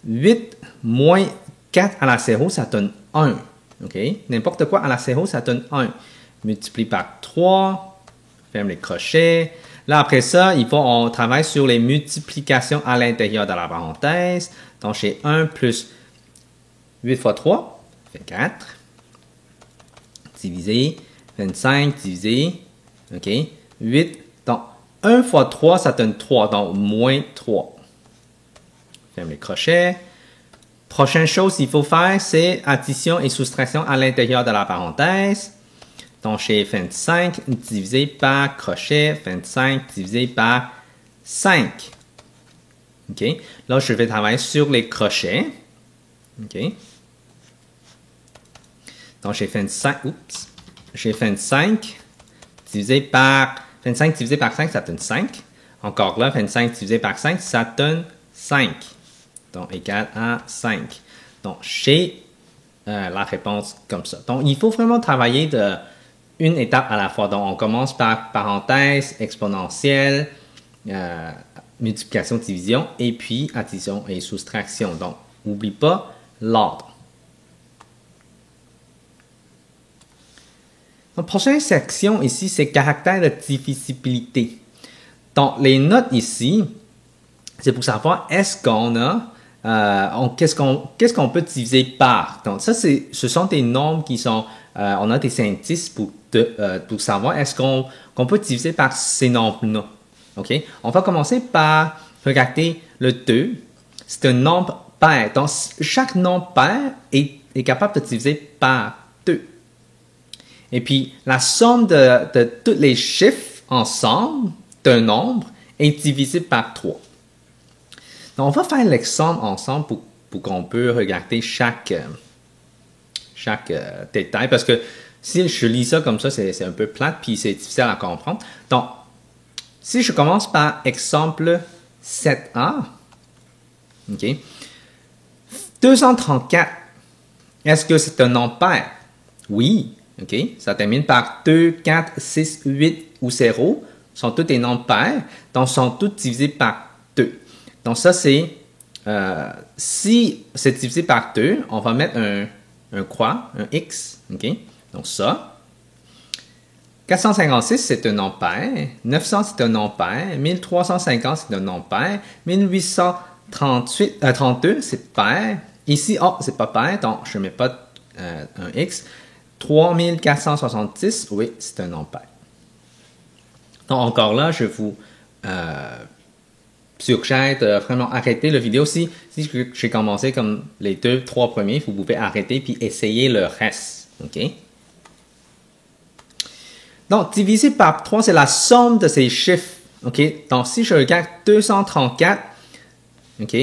8 moins 4 à la 0, ça donne 1. OK? N'importe quoi à la 0, ça donne 1. Multiplie par 3. Ferme les crochets. Là, après ça, on travaille sur les multiplications à l'intérieur de la parenthèse. Donc, j'ai 1 plus 8 fois 3, fait 4. Divisé, 25, divisé. OK? 8. Donc, 1 fois 3, ça donne 3. Donc, moins 3. Ferme les crochets. Prochaine chose qu'il faut faire, c'est addition et soustraction à l'intérieur de la parenthèse. Donc, j'ai 25 divisé par crochet, 25 divisé par 5. OK? Là, je vais travailler sur les crochets. OK? Donc, j'ai 25 divisé par 5, ça donne 5. Encore là, 25 divisé par 5, ça donne 5. Donc, égal à 5. Donc, j'ai la réponse comme ça. Donc, il faut vraiment travailler une étape à la fois. Donc, on commence par parenthèse, exponentielle, multiplication, division, et puis addition et soustraction. Donc, n'oublie pas l'ordre. La prochaine section ici, c'est caractère de divisibilité. Donc, les notes ici, c'est pour savoir est-ce qu'on a, qu'est-ce qu'on peut diviser par. Donc, ça, ce sont des nombres qui sont, on a des indices pour savoir est-ce qu'on peut diviser par ces nombres-là. OK? On va commencer par regarder le 2. C'est un nombre pair. Donc, chaque nombre pair est capable de diviser par 2. Et puis, la somme de tous les chiffres ensemble d'un nombre est divisée par 3. Donc, on va faire l'exemple ensemble pour qu'on puisse regarder chaque détail. Parce que si je lis ça comme ça, c'est un peu plate puis c'est difficile à comprendre. Donc, si je commence par exemple 7a, OK, 234, est-ce que c'est un nombre pair? Oui. OK? Ça termine par 2, 4, 6, 8 ou 0. Sont tous des nombres pairs. Donc, sont tous divisés par 2. Donc, ça, c'est... si c'est divisé par 2, on va mettre un croix, un X. OK? Donc, ça. 456, c'est un nombre pair. 900, c'est un nombre pair. 1350, c'est un nombre pair. 1832, c'est pair. Ici, c'est pas pair. Donc, je ne mets pas un X. 3470, oui, c'est un nombre pair. Donc, encore là, je vous suggère de vraiment arrêter la vidéo. Si j'ai commencé comme les 2-3 premiers, vous pouvez arrêter puis essayer le reste. OK? Donc, divisé par 3, c'est la somme de ces chiffres. OK? Donc, si je regarde 234, OK?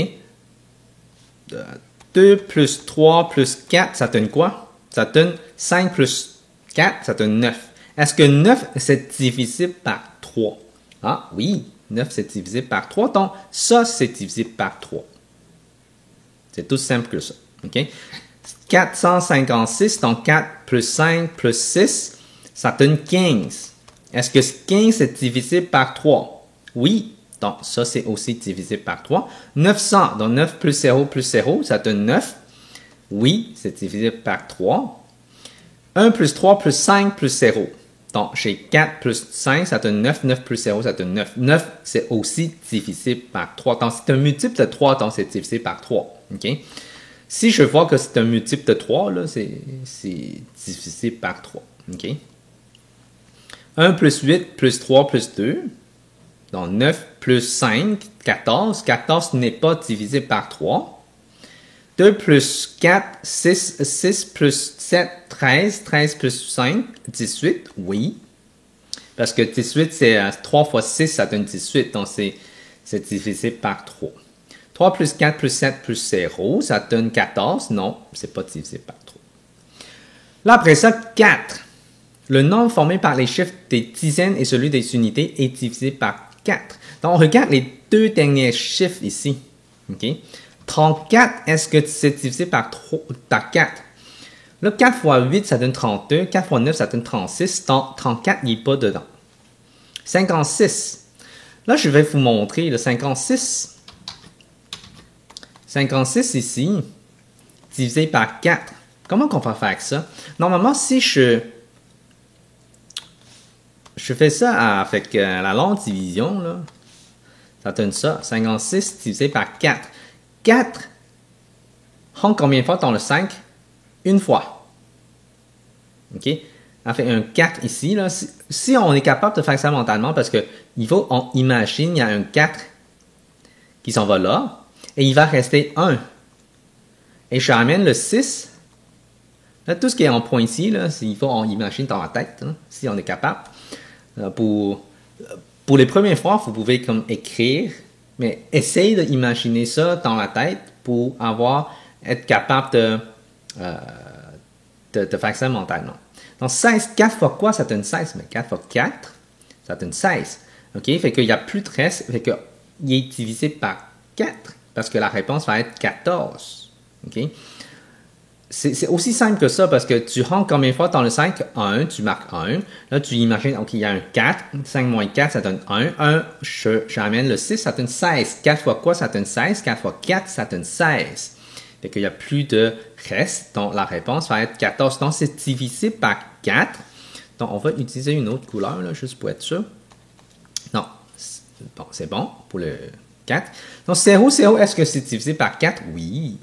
2 plus 3 plus 4, ça donne quoi? Ça donne 5 plus 4, ça donne 9. Est-ce que 9, c'est divisible par 3? Ah oui, 9, c'est divisible par 3. Donc, ça, c'est divisible par 3. C'est tout simple que ça. OK? 456, donc 4 plus 5 plus 6, ça donne 15. Est-ce que 15 est divisible par 3? Oui. Donc, ça, c'est aussi divisible par 3. 900, donc 9 plus 0 plus 0, ça donne 9. Oui, c'est divisible par 3. 1 plus 3 plus 5 plus 0. Donc, j'ai 4 plus 5, ça donne 9. 9 plus 0, ça donne 9. 9, c'est aussi divisible par 3. Donc, c'est un multiple de 3, donc c'est divisible par 3. OK? Si je vois que c'est un multiple de 3, là, c'est divisible par 3. OK? 1 plus 8 plus 3 plus 2. Donc, 9 plus 5, 14. 14 n'est pas divisible par 3. 2 plus 4, 6. 6 plus 7, 13. 13 plus 5, 18. Oui. Parce que 18, c'est 3 fois 6, ça donne 18. Donc, c'est divisible par 3. 3 plus 4 plus 7 plus 0, ça donne 14. Non, c'est pas divisible par 3. Là, après ça, 4. Le nombre formé par les chiffres des dizaines et celui des unités est divisé par 4. Donc, on regarde les deux derniers chiffres ici. OK? 34, est-ce que c'est divisé par 4? Là, 4 fois 8, ça donne 32. 4 fois 9, ça donne 36. Donc, 34, il n'est pas dedans. 56. Là, je vais vous montrer le 56. 56 ici, divisé par 4. Comment on va faire ça? Normalement, si je fais ça avec la longue division, là, ça donne ça. 56 divisé par 4. 4 rentre combien de fois dans le 5? Une fois. OK? On fait un 4 ici. Là. Si on est capable de faire ça mentalement, parce que on imagine il y a un 4 qui s'en va là, et il va rester 1. Et je ramène le 6. Là, tout ce qui est en point ici, là, il faut on imagine dans la tête, hein, si on est capable. Pour les premières fois, vous pouvez comme écrire, mais essayez d'imaginer ça dans la tête pour être capable de faire ça mentalement. Donc, 16, 4 fois quoi, ça donne 16? Mais 4 fois 4, ça donne 16. OK? Fait qu'il n'y a plus de reste, fait qu'il est divisé par 4, parce que la réponse va être 14. OK? C'est aussi simple que ça, parce que tu rentres combien de fois dans le 5? 1, tu marques 1. Là, tu imagines, OK, il y a un 4. 5 moins 4, ça donne 1. 1, j'amène le 6, ça donne 16. 4 fois quoi, ça donne 16. 4 fois 4, ça donne 16. Fait qu'il n'y a plus de reste, donc la réponse va être 14. Donc, c'est divisé par 4. Donc, on va utiliser une autre couleur, là, juste pour être sûr. Non, bon, c'est bon pour le 4. Donc, 0, 0, est-ce que c'est divisé par 4? Oui.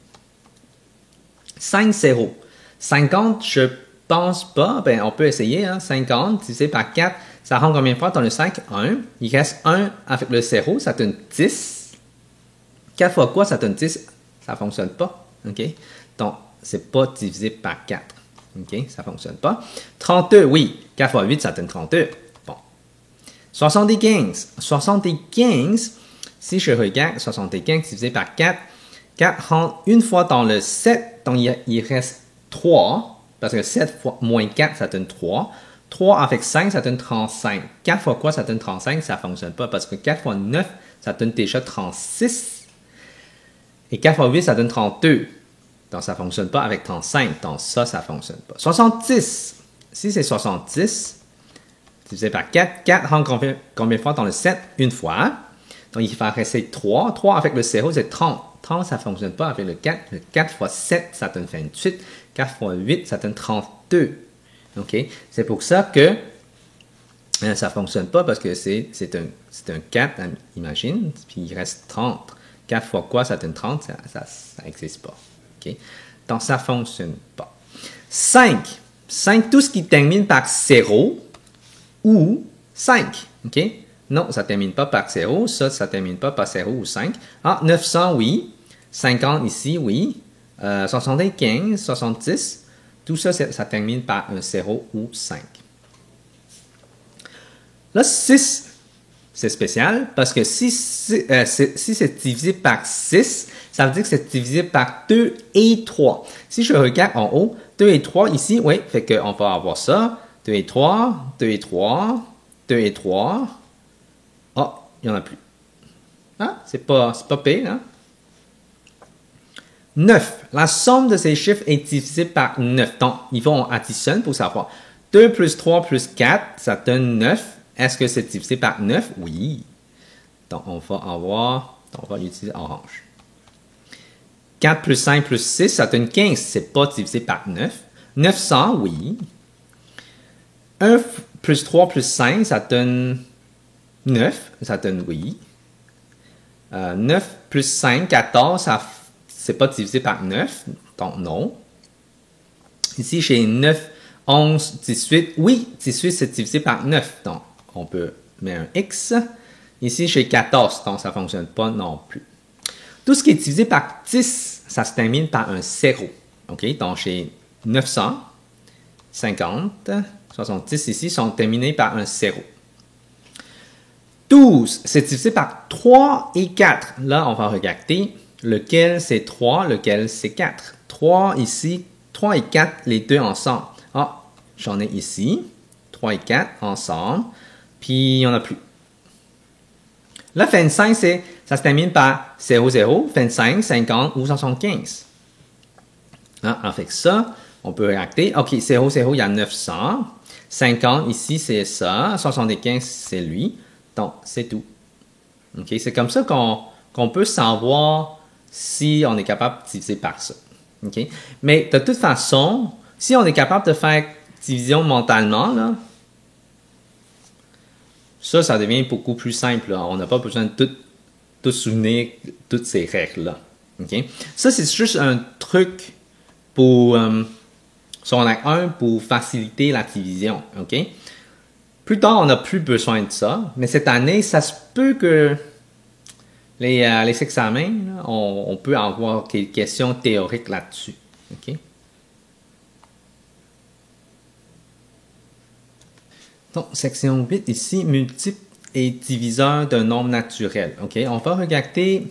5, 0. 50, je pense pas. Ben, on peut essayer. Hein? 50 divisé par 4, ça rend combien de fois dans le 5? 1. Il reste 1 avec le 0, ça donne 10. 4 fois quoi, ça donne 10? Ça ne fonctionne pas. OK? Donc, c'est pas divisé par 4. OK? Ça ne fonctionne pas. 32, oui. 4 fois 8, ça donne 32. Bon. 75. 75, si je regarde 75 divisé par 4, 4 rentre une fois dans le 7, donc il reste 3, parce que 7 fois moins 4, ça donne 3. 3 avec 5, ça donne 35. 4 fois quoi, ça donne 35? Ça ne fonctionne pas, parce que 4 fois 9, ça donne déjà 36. Et 4 fois 8, ça donne 32. Donc, ça ne fonctionne pas avec 35. Donc, ça ne fonctionne pas. 70. Si c'est 70, divisé par 4, 4 rentre combien de fois dans le 7? Une fois. Donc, il va rester 3. 3 avec le 0, c'est 30. 30, ça ne fonctionne pas avec le 4. Le 4 fois 7, ça donne 28. 4 fois 8, ça donne 32. OK? C'est pour ça que ça ne fonctionne pas parce que c'est un 4, imagine, puis il reste 30. 4 fois quoi, ça donne 30? Ça n'existe pas. OK? Donc, ça ne fonctionne pas. 5. 5, tout ce qui termine par 0 ou 5. OK? Non, ça ne termine pas par 0. Ça ne termine pas par 0 ou 5. Ah, 900, oui. 50 ici, oui. 75, 70. Tout ça, ça termine par un 0 ou 5. Là, 6, c'est spécial parce que si c'est divisé par 6, ça veut dire que c'est divisé par 2 et 3. Si je regarde en haut, 2 et 3 ici, oui, fait qu'on va avoir ça. 2 et 3, 2 et 3, 2 et 3. Oh, il n'y en a plus. Ah, c'est pas pire, hein? 9. La somme de ces chiffres est divisée par 9. Donc, il faut qu'on additionne pour savoir. 2 plus 3 plus 4, ça donne 9. Est-ce que c'est divisé par 9? Oui. Donc, on va utiliser orange. 4 plus 5 plus 6, ça donne 15. C'est pas divisé par 9. 900, oui. 1 plus 3 plus 5, ça donne 9. Ça donne oui. 9 plus 5, 14, ça c'est pas divisé par 9. Donc non. Ici, j'ai 9, 11, 18. Oui, 18, c'est divisé par 9. Donc, on peut mettre un X. Ici, j'ai 14. Donc, ça ne fonctionne pas non plus. Tout ce qui est divisé par 10, ça se termine par un 0. OK? Donc, j'ai 900, 50, 70 ici sont terminés par un 0. 12, c'est divisé par 3 et 4. Là, on va regarder lequel c'est 3, lequel c'est 4. 3 ici, 3 et 4, les deux ensemble. Ah, j'en ai ici. 3 et 4 ensemble. Puis, il n'y en a plus. Là, 25, ça se termine par 0, 0, 25, 50 ou 75. Ah, avec ça, on peut regarder. OK, 0, 0, il y a 900. 50, ici, c'est ça. 75, c'est lui. Donc, c'est tout. OK, c'est comme ça qu'on peut savoir si on est capable de diviser par ça. OK? Mais de toute façon, si on est capable de faire division mentalement, là, ça devient beaucoup plus simple. Là. On n'a pas besoin de tout souvenir toutes ces règles-là. Okay? Ça, c'est juste un truc pour secondaire 1 pour faciliter la division. Okay? Plus tard, on n'a plus besoin de ça. Mais cette année, ça se peut que les examens, là, on peut avoir quelques questions théoriques là-dessus. Okay? Donc, section 8 ici, multiples et diviseurs d'un nombre naturel. Okay? On va regarder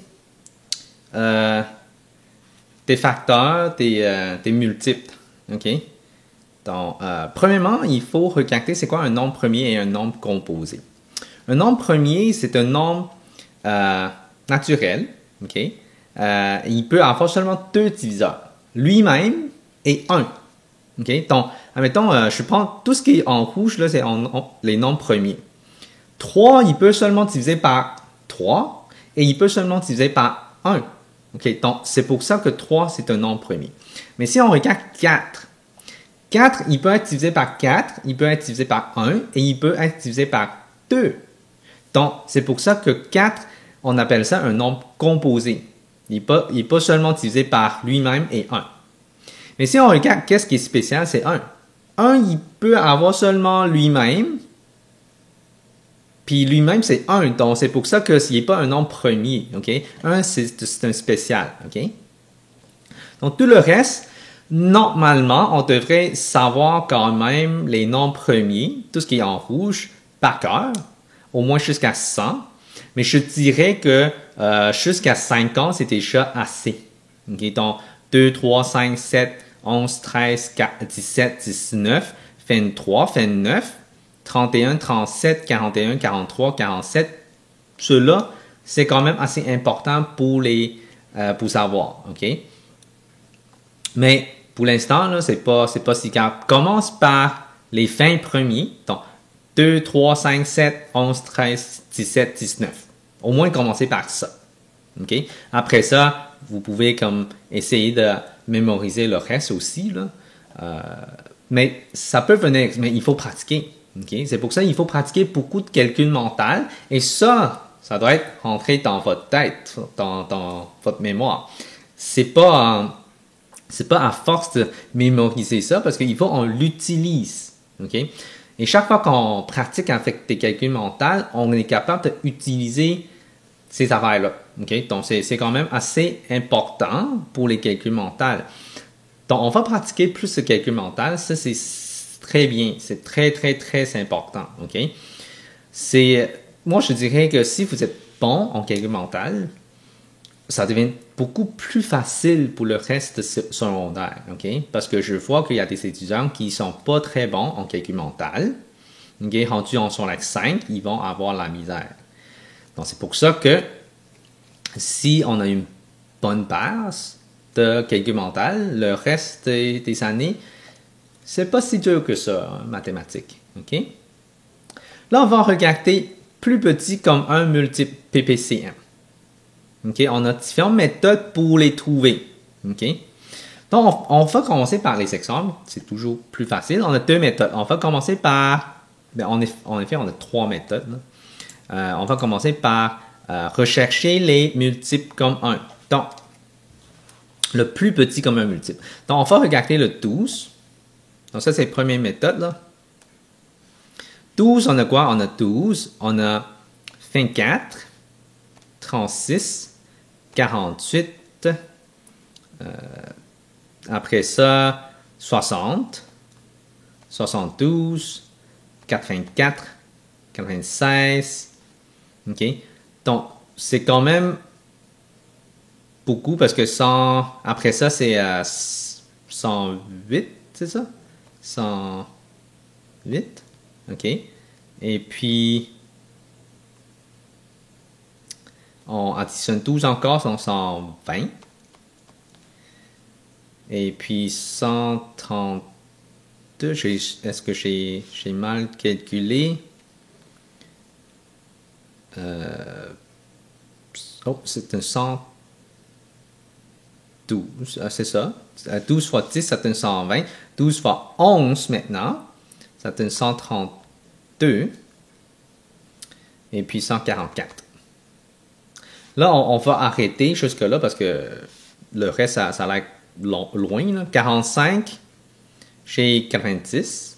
des facteurs, des multiples. Okay? Donc, premièrement, il faut regarder c'est quoi un nombre premier et un nombre composé. Un nombre premier, c'est un nombre naturel. Okay? Il peut avoir seulement deux diviseurs, lui-même et 1. Okay? Donc, admettons, je prends tout ce qui est en rouge, là, c'est les nombres premiers. 3, il peut seulement diviser par 3 et il peut seulement diviser par 1. Okay? Donc, c'est pour ça que 3, c'est un nombre premier. Mais si on regarde 4, 4, il peut être divisé par 4, il peut être divisé par 1 et il peut être divisé par 2. Donc, c'est pour ça que 4, on appelle ça un nombre composé. Il n'est pas seulement divisé par lui-même et 1. Mais si on regarde qu'est-ce qui est spécial, c'est 1. 1, il peut avoir seulement lui-même. Puis lui-même, c'est 1. Donc, c'est pour ça que ce n'est pas un nombre premier. Okay? 1, c'est un spécial. Okay? Donc, tout le reste, normalement, on devrait savoir quand même les nombres premiers, tout ce qui est en rouge, par cœur, au moins jusqu'à 100. Mais je dirais que jusqu'à 50, c'est déjà assez. Okay? Donc, 2, 3, 5, 7, 11, 13, 4, 17, 19, 23, 29, 31, 37, 41, 43, 47. Ceux-là, c'est quand même assez important pour savoir. Okay? Mais pour l'instant, là, c'est pas si grave. Commence par les fins premiers. Donc, 2, 3, 5, 7, 11, 13, 17, 19. Au moins, commencer par ça. Okay? Après ça, vous pouvez comme essayer de mémoriser le reste aussi. Là. Mais ça peut venir, mais il faut pratiquer. Okay? C'est pour ça qu'il faut pratiquer beaucoup de calcul mental. Et ça doit être rentré dans votre tête, dans votre mémoire. C'est pas à force de mémoriser ça parce qu'il faut qu'on l'utilise. Okay? Et chaque fois qu'on pratique avec des calculs mentaux, on est capable d'utiliser ces affaires-là. Okay? Donc, c'est quand même assez important pour les calculs mentaux. Donc, on va pratiquer plus le calcul mental. Ça, c'est très bien. C'est très, très, très important. Okay? Moi, je dirais que si vous êtes bon en calcul mental, ça devient beaucoup plus facile pour le reste secondaire. Okay? Parce que je vois qu'il y a des étudiants qui ne sont pas très bons en calcul mental. Okay? Rendus en secondaire 5, ils vont avoir la misère. Donc, c'est pour ça que si on a une bonne base de calcul mental, le reste des années, c'est pas si dur que ça, en mathématiques. Okay? Là, on va regarder plus petit comme un multiple PPCM. Okay? On a différentes méthodes pour les trouver. OK? Donc, on va commencer par les exemples. C'est toujours plus facile. On a deux méthodes. On va commencer par... Ben, en effet, on a trois méthodes. On va commencer par rechercher les multiples comme 1. Donc, le plus petit commun multiple. Donc, on va regarder le 12. Donc, ça, c'est la première méthode. Là. 12, on a quoi? On a 12. On a 24, 36, 48. Après ça, 60, 72, 84, 96. OK? Donc, c'est quand même beaucoup parce que 100, après ça, c'est 108, c'est ça? 108. OK? Et puis, on additionne 12 encore, sont 120. Et puis 132, est-ce que j'ai mal calculé? C'est un 112, c'est ça. 12 fois 10, ça donne 120. 12 fois 11 maintenant, ça donne 132. Et puis 144. Là, on va arrêter jusque-là parce que le reste, ça a l'air loin. Là. 45 chez 90.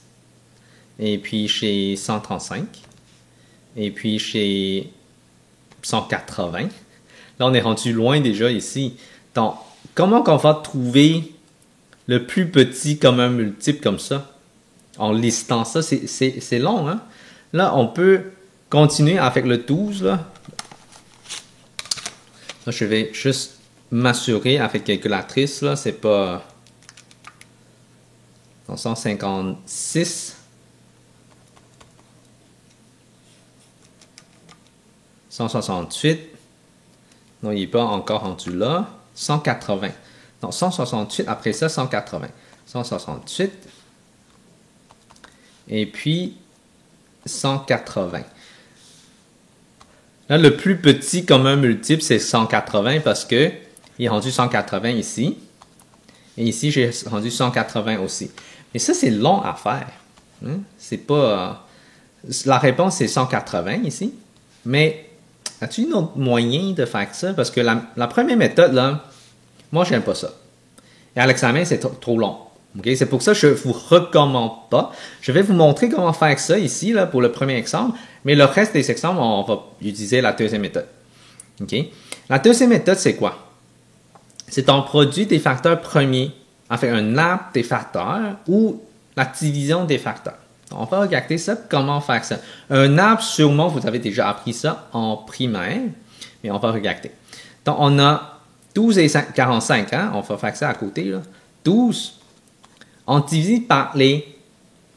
Et puis chez 135. Et puis chez 180. Là, on est rendu loin déjà ici. Donc, comment qu'on va trouver le plus petit commun multiple comme ça? En listant ça, c'est long. Hein? Là, on peut continuer avec le 12. Là, je vais juste m'assurer avec calculatrice. Là, c'est pas 156. 168. Non, il n'est pas encore rendu là. 180. Donc, 168, après ça, 180. 168. Et puis, 180. Là, le plus petit commun multiple, c'est 180 parce que il est rendu 180 ici. Et ici, j'ai rendu 180 aussi. Mais ça, c'est long à faire. Hein? C'est pas... la réponse, c'est 180 ici. Mais as-tu un autre moyen de faire ça? Parce que la première méthode, là, moi, j'aime pas ça. Et à l'examen, c'est trop long. Okay? C'est pour ça que je ne vous recommande pas. Je vais vous montrer comment faire ça ici, là, pour le premier exemple. Mais le reste des exemples, on va utiliser la deuxième méthode. Okay? La deuxième méthode, c'est quoi? C'est un produit des facteurs premiers, enfin un arbre des facteurs ou la division des facteurs. On va regarder ça, comment faire ça. Un arbre, sûrement, vous avez déjà appris ça en primaire, mais on va regarder. Donc, on a 12 et 45, hein? On va faire ça à côté. Là. 12, on divise par les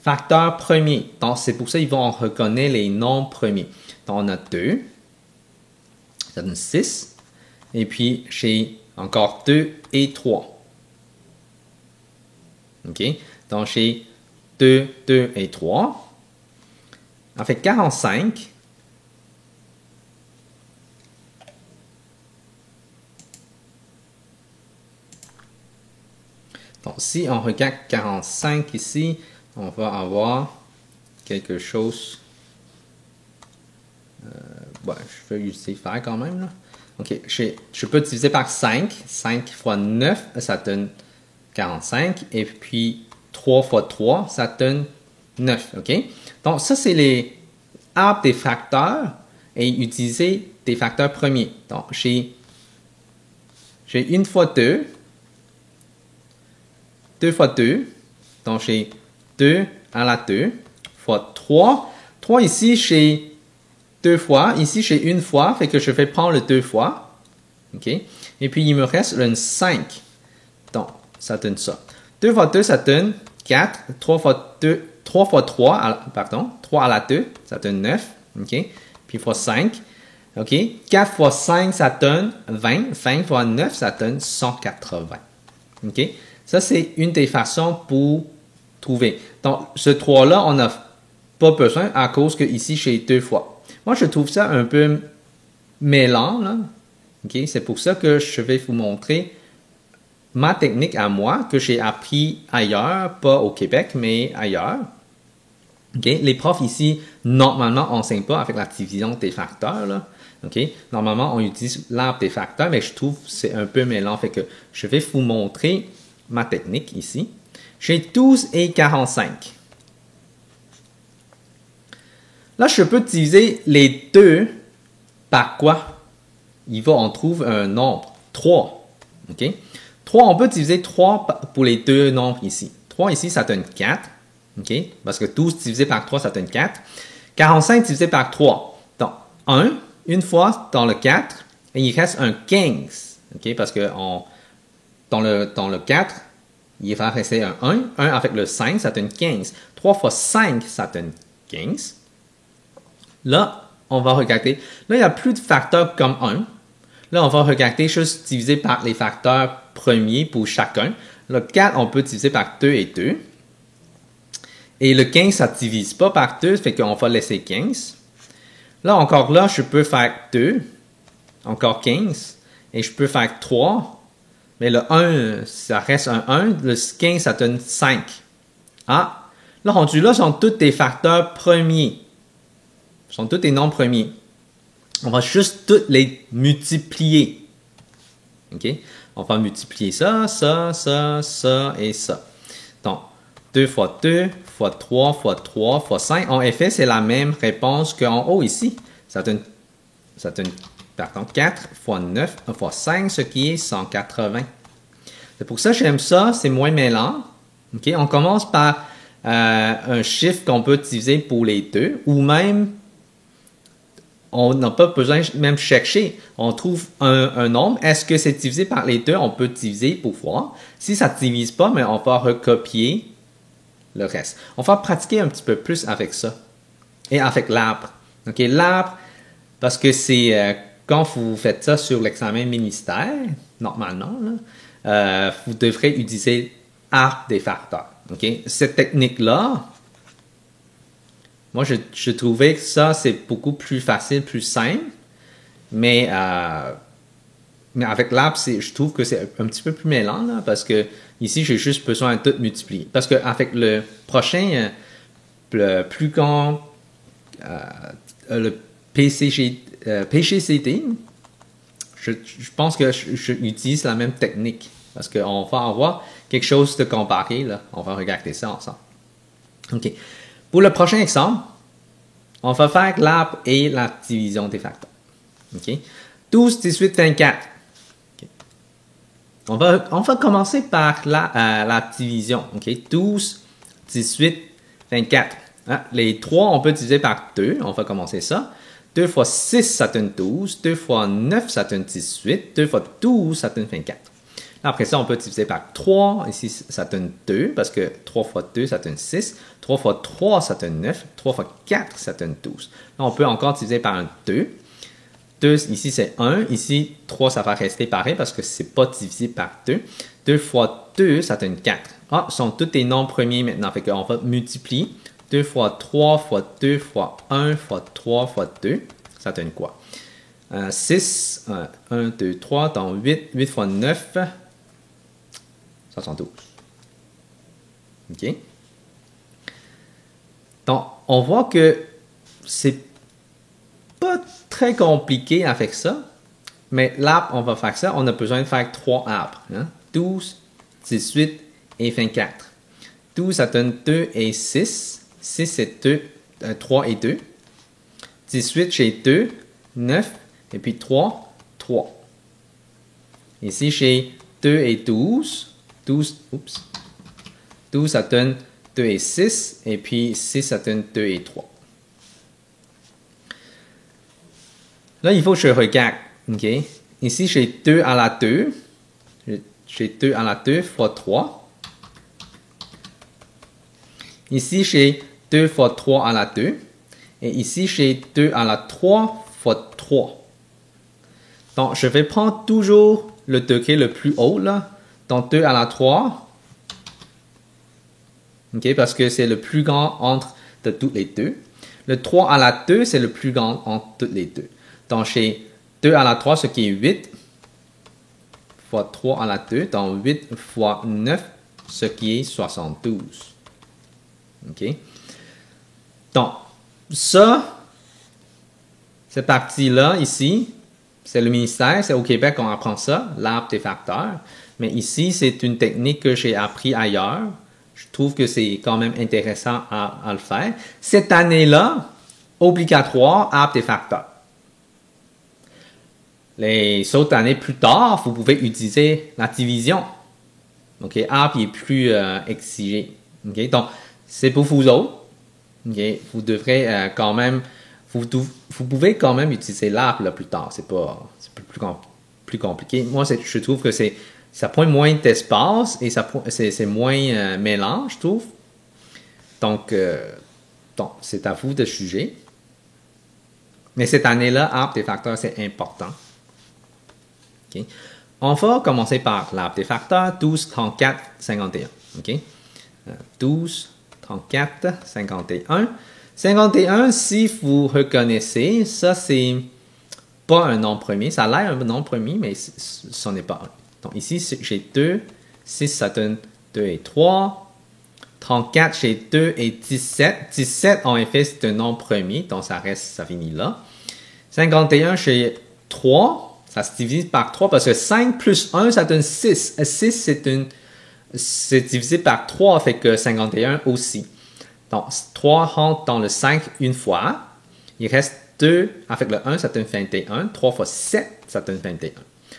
facteurs premiers. Donc, c'est pour ça qu'ils vont reconnaître les nombres premiers. Donc, on a 2, ça donne 6, et puis j'ai encore 2 et 3. OK? Donc, j'ai 2, 2 et 3. En fait, 45. Donc, si on regarde 45 ici, on va avoir quelque chose. Je vais essayer de faire quand même. Là. OK, je peux diviser par 5. 5 fois 9, ça donne 45. Et puis, 3 fois 3, ça donne 9. OK? Donc, ça, c'est les arbres des facteurs et utiliser des facteurs premiers. Donc, j'ai 1 fois 2. 2 fois 2. Donc, j'ai 2 à la 2 fois 3. 3 ici, j'ai 2 fois. Ici, j'ai 1 fois. Fait que je vais prendre le 2 fois. OK? Et puis, il me reste un 5. Donc, ça donne ça. 2 fois 2, ça donne 4. 3 fois 2, 3 fois 3, pardon. 3 à la 2, ça donne 9. OK? Puis, fois 5. OK? 4 fois 5, ça donne 20. 20 fois 9, ça donne 180. OK? Ça, c'est une des façons pour trouver. Donc, ce 3-là, on n'a pas besoin à cause que ici, j'ai 2 fois. Moi, je trouve ça un peu mêlant. Là. Okay? C'est pour ça que je vais vous montrer ma technique à moi que j'ai appris ailleurs, pas au Québec, mais ailleurs. Okay? Les profs ici, normalement, n'enseignent pas avec la division des facteurs. Là. Okay? Normalement, on utilise l'arbre des facteurs, mais je trouve que c'est un peu mêlant. Fait que je vais vous montrer ma technique ici. J'ai 12 et 45. Là, je peux diviser les deux par quoi? On trouve un nombre, 3. Okay? 3, on peut diviser 3 pour les deux nombres ici. 3 ici, ça donne 4. Okay? Parce que 12 divisé par 3, ça donne 4. 45 divisé par 3. Donc, 1, une fois dans le 4, et il reste un 15. Okay? Parce que dans le 4, il va rester un 1. 1 avec le 5, ça donne 15. 3 fois 5, ça donne 15. Là, on va regarder. Là, il n'y a plus de facteurs comme 1. Là, on va regarder juste diviser par les facteurs premiers pour chacun. Le 4, on peut diviser par 2 et 2. Et le 15, ça ne divise pas par 2, fait qu'on va laisser 15. Là, encore là, je peux faire 2, encore 15, et je peux faire 3. Mais le 1, ça reste un 1. Le 15, ça donne 5. Ah, là, rendu là, sont tous des facteurs premiers. Ce sont tous des nombres premiers. On va juste tous les multiplier. OK? On va multiplier ça, ça, ça, ça et ça. Donc, 2 fois 2, fois 3, fois 3, fois 5. En effet, c'est la même réponse qu'en haut ici. Ça donne 4 fois 9 fois 5, ce qui est 180. C'est pour ça que j'aime ça, c'est moins mêlant. Okay? On commence par un chiffre qu'on peut diviser pour les deux, ou même, on n'a pas besoin de même chercher. On trouve un nombre. Est-ce que c'est divisé par les deux? On peut diviser pour voir. Si ça ne divise pas, mais on va recopier le reste. On va pratiquer un petit peu plus avec ça. Et avec l'arbre. OK, l'arbre, parce que c'est quand vous faites ça sur l'examen ministère, normalement, là, vous devrez utiliser arbre des facteurs. OK? Cette technique-là, moi, je trouvais que ça, c'est beaucoup plus facile, plus simple. Mais avec l'arbre, je trouve que c'est un petit peu plus mêlant, là, parce que ici, j'ai juste besoin de tout multiplier. Parce qu'avec le prochain, le plus grand, le PGCD, je pense que j'utilise la même technique. Parce qu'on va avoir quelque chose de comparé, là. On va regarder ça ensemble. OK. Pour le prochain exemple, on va faire l'arbre et la division des facteurs. OK? 12, 18, 24. Okay. On va commencer par la division. OK? 12, 18, 24. Ah, les 3, on peut diviser par 2. On va commencer ça. 2 fois 6, ça donne 12. 2 fois 9, ça donne 18. 2 fois 12, ça donne 24. Après ça, on peut diviser par 3. Ici, ça donne 2 parce que 3 fois 2, ça donne 6. 3 fois 3, ça donne 9. 3 fois 4, ça donne 12. Là, on peut encore diviser par un 2. 2, ici, c'est 1. Ici, 3, ça va rester pareil parce que ce n'est pas divisé par 2. 2 fois 2, ça donne 4. Ah, ce sont tous des nombres premiers maintenant. Fait qu'on va multiplier. 2 fois 3 fois 2 fois 1 fois 3 fois 2. Ça donne quoi? 6, 1, 2, 3, donc 8. 8 fois 9, 72. OK? Donc, on voit que c'est pas très compliqué avec ça, mais l'arbre, on va faire ça. On a besoin de faire 3 arbres. Hein? 12, 18 et 24. 12, ça donne 2 et 6. 6, c'est 3 et 2. 18, j'ai 2, 9, et puis 3, 3. Ici, j'ai 2 et 12. 12, ça donne 2 et 6. Et puis 6, ça donne 2 et 3. Là, il faut que je regarde. Okay? Ici, j'ai 2 à la 2. J'ai 2 à la 2 fois 3. Ici, j'ai 2 fois 3 à la 2. Et ici, j'ai 2 à la 3 fois 3. Donc, je vais prendre toujours le degré le plus haut, là. Donc, 2 à la 3. OK, parce que c'est le plus grand entre de toutes les deux. Le 3 à la 2, c'est le plus grand entre toutes les deux. Donc, j'ai 2 à la 3, ce qui est 8, fois 3 à la 2, donc 8 fois 9, ce qui est 72. OK? Donc, ça, cette partie-là, ici, c'est le ministère, c'est au Québec qu'on apprend ça, l'arbre des facteurs. Mais ici, c'est une technique que j'ai appris ailleurs. Je trouve que c'est quand même intéressant à le faire. Cette année-là, obligatoire, arbre des facteurs. Les autres années plus tard, vous pouvez utiliser la division. OK? Arbre est plus exigé. OK? Donc, c'est pour vous autres. OK? Vous devrez quand même... Vous pouvez quand même utiliser l'arbre là plus tard. C'est plus compliqué. Moi, je trouve que ça prend moins d'espace et c'est moins mélange, je trouve. Donc, c'est à vous de juger. Mais cette année-là, arbre des facteurs, c'est important. Okay. On va commencer par l'arbre des facteurs 12, 34, 51. Okay. 12, 34, 51. 51, si vous reconnaissez, ça c'est pas un nombre premier. Ça a l'air un nombre premier, mais ce n'est pas un. Donc ici, j'ai 2, 6, ça donne 2 et 3. 34, j'ai 2 et 17. 17, en effet, c'est un nombre premier, donc ça finit là. 51, j'ai 3. Ça se divise par 3 parce que 5 plus 1, ça donne 6. 6, c'est divisé par 3, fait que 51 aussi. Donc, 3 rentre dans le 5 une fois. Il reste 2 avec le 1, ça donne 21. 3 fois 7, ça donne 21.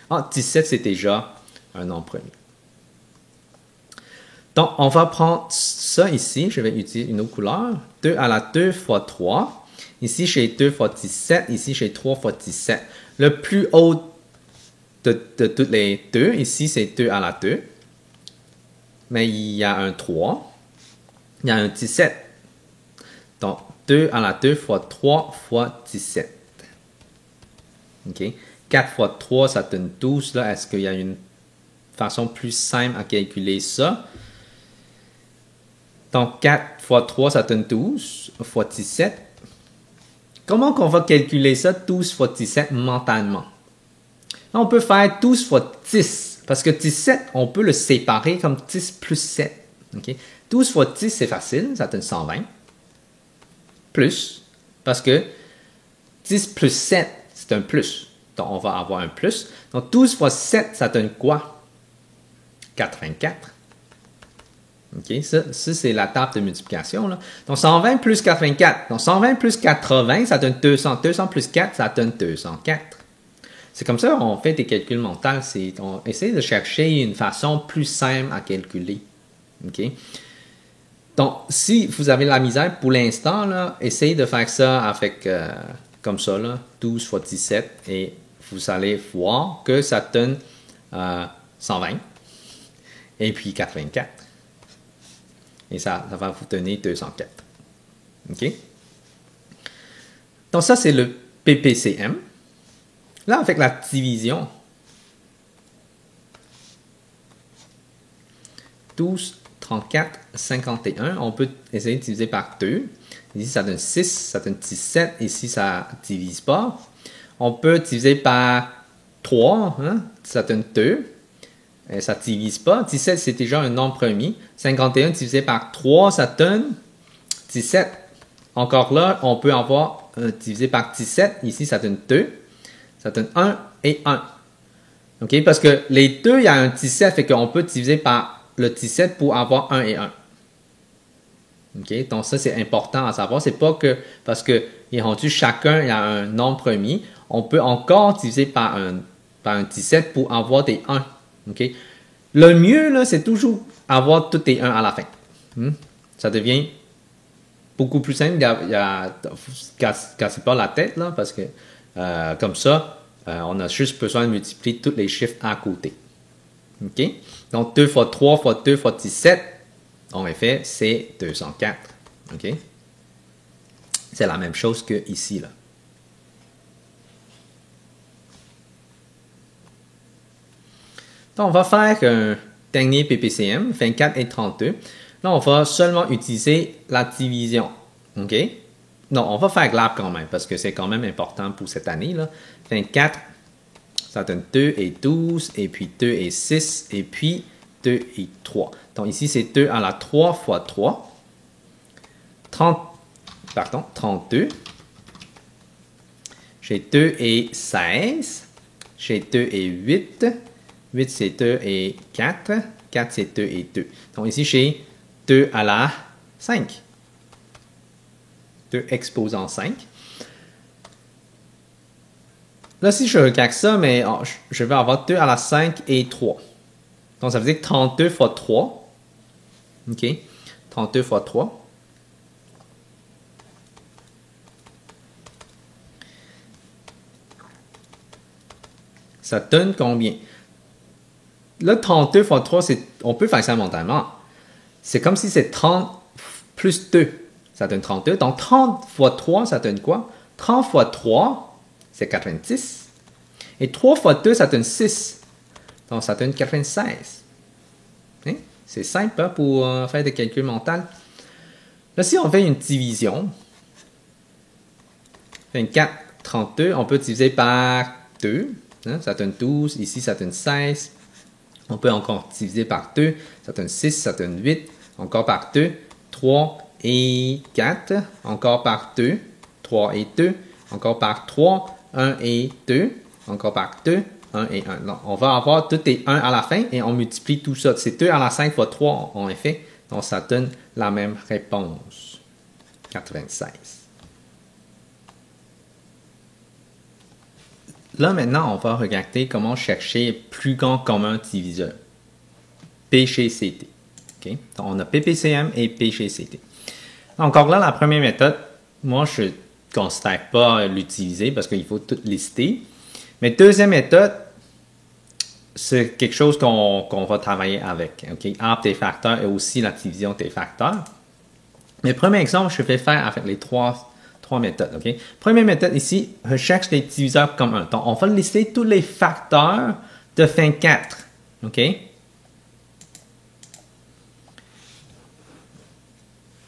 Ah, 17, c'est déjà un nombre premier. Donc, on va prendre ça ici. Je vais utiliser une autre couleur. 2 à la 2 fois 3. Ici, j'ai 2 fois 17. Ici, j'ai 3 fois 17. Le plus haut de toutes les 2, ici, c'est 2 à la 2. Mais il y a un 3. Il y a un 17. Donc, 2 à la 2 fois 3 fois 17. OK? 4 fois 3, ça donne 12. Là, est-ce qu'il y a une façon plus simple à calculer ça? Donc, 4 fois 3, ça donne 12 fois 17. Comment qu'on va calculer ça, 12 fois 17, mentalement? Là, on peut faire 12 fois 10, parce que 17, on peut le séparer comme 10 plus 7. Okay? 12 fois 10, c'est facile, ça donne 120. Plus, parce que 10 plus 7, c'est un plus. Donc, on va avoir un plus. Donc, 12 fois 7, ça donne quoi? 84. OK, ça c'est la table de multiplication. Là. Donc, 120 plus 84. Donc, 120 plus 80, ça donne 200. 200 plus 4, ça donne 204. C'est comme ça qu'on fait des calculs mentaux. On essaie de chercher une façon plus simple à calculer. OK? Donc, si vous avez la misère pour l'instant, essayez de faire ça avec, comme ça, là, 12 fois 17. Et vous allez voir que ça donne 120. Et puis 84. Et ça va vous donner 204. OK? Donc, ça, c'est le PPCM. Là, avec la division, 12, 34, 51, on peut essayer de diviser par 2. Ici, ça donne 6, ça donne 17. Ici, ça ne divise pas. On peut diviser par 3, hein? Ça donne 2. Et ça ne divise pas. 17, c'est déjà un nombre premier. 51 divisé par 3, ça donne 17. Encore là, on peut avoir divisé par 17. Ici, ça donne 2. Ça donne 1 et 1. OK? Parce que les deux, il y a un 17, fait qu'on peut diviser par le 17 pour avoir 1 et 1. OK? Donc, ça, c'est important à savoir. C'est pas que parce qu'il est rendu chacun, il y a un nombre premier. On peut encore diviser par un 17 pour avoir des 1. OK? Le mieux, là, c'est toujours avoir tous les 1 à la fin. Ça devient beaucoup plus simple. Cassez pas la tête, là, parce que comme ça, on a juste besoin de multiplier tous les chiffres à côté. OK? Donc, 2 fois 3 fois 2 fois 17, en effet, c'est 204. OK? C'est la même chose que ici, là. Donc, on va faire un dernier PPCM, 24 et 32. Là, on va seulement utiliser la division. OK? Non, on va faire l'arbre quand même, parce que c'est quand même important pour cette année. Là. 24 Ça donne 2 et 12, et puis 2 et 6, et puis 2 et 3. Donc ici, c'est 2 à la 3 fois 3. 32. J'ai 2 et 16. J'ai 2 et 8. 8, c'est 2 et 4. 4, c'est 2 et 2. Donc ici, j'ai 2 à la 5. 2 exposant 5. Là, si je regarde ça, mais je vais avoir 2 à la 5 et 3. Donc, ça veut dire 32 fois 3. OK? 32 fois 3. Ça donne combien? Là, 32 fois 3, on peut faire ça mentalement. C'est comme si c'est 30 plus 2. Ça donne 32. Donc, 30 fois 3, ça donne quoi? 30 fois 3, c'est 90. Et 3 fois 2, ça donne 6. Donc, ça donne 96. Hein? C'est simple hein, pour faire des calculs mentaux. Là, si on fait une division, 24, 32, on peut diviser par 2. Hein? Ça donne 12. Ici, ça donne 16. On peut encore diviser par 2. Ça donne 6, ça donne 8. Encore par 2. 3 et 4. Encore par 2. 3 et 2. Encore par 3. 1 et 2. Encore par 2. 1 et 1. Donc, on va avoir tout est 1 à la fin et on multiplie tout ça. C'est 2 à la 5 fois 3 en effet. Donc, ça donne la même réponse. 96. Là, maintenant, on va regarder comment chercher plus grand commun diviseur. P chez CT. Okay? Donc, on a PPCM et P chez CT. Encore là, la première méthode, moi, je ne considère pas l'utiliser parce qu'il faut tout lister. Mais deuxième méthode, c'est quelque chose qu'on va travailler avec. Okay? Arbre des facteurs et aussi la division des facteurs. Mais premier exemple, je vais faire avec les trois méthodes. Okay? Première méthode ici, recherche les diviseurs communs. Donc, on va lister tous les facteurs de 24. OK?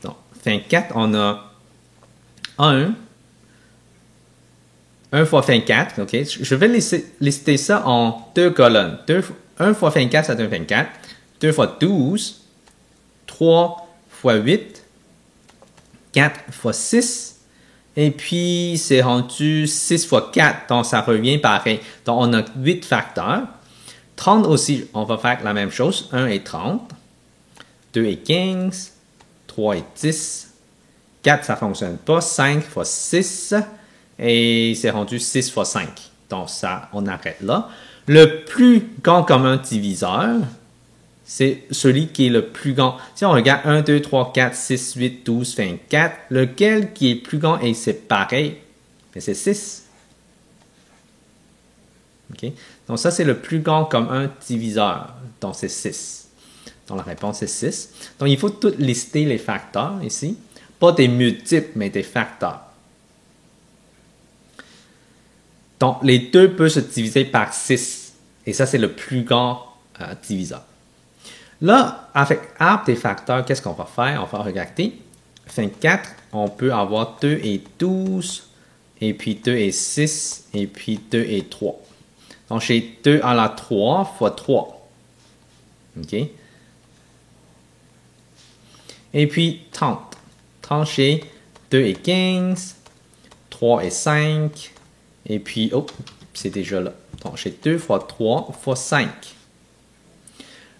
Donc, 24, on a 1 fois 24. OK? Je vais lister ça en deux colonnes. 1 fois 24, ça donne 24. 2 fois 12. 3 fois 8. 4 fois 6. Et puis, c'est rendu 6 fois 4, donc ça revient pareil. Donc, on a 8 facteurs. 30 aussi, on va faire la même chose. 1 et 30. 2 et 15. 3 et 10. 4, ça ne fonctionne pas. 5 fois 6. Et c'est rendu 6 fois 5. Donc, ça, on arrête là. Le plus grand commun diviseur, c'est celui qui est le plus grand. Si on regarde 1, 2, 3, 4, 6, 8, 12, 24, lequel qui est plus grand et c'est pareil, c'est 6. Okay? Donc ça, c'est le plus grand commun diviseur. Donc c'est 6. Donc la réponse est 6. Donc il faut tout lister les facteurs ici. Pas des multiples, mais des facteurs. Donc les deux peuvent se diviser par 6. Et ça, c'est le plus grand diviseur. Là, avec arbre des facteurs, qu'est-ce qu'on va faire? On va regarder. 24, on peut avoir 2 et 12, et puis 2 et 6, et puis 2 et 3. Donc, j'ai 2 à la 3 fois 3. OK? Et puis 30. 30, j'ai 2 et 15, 3 et 5, et puis, oh, c'est déjà là. Donc, j'ai 2 fois 3 fois 5.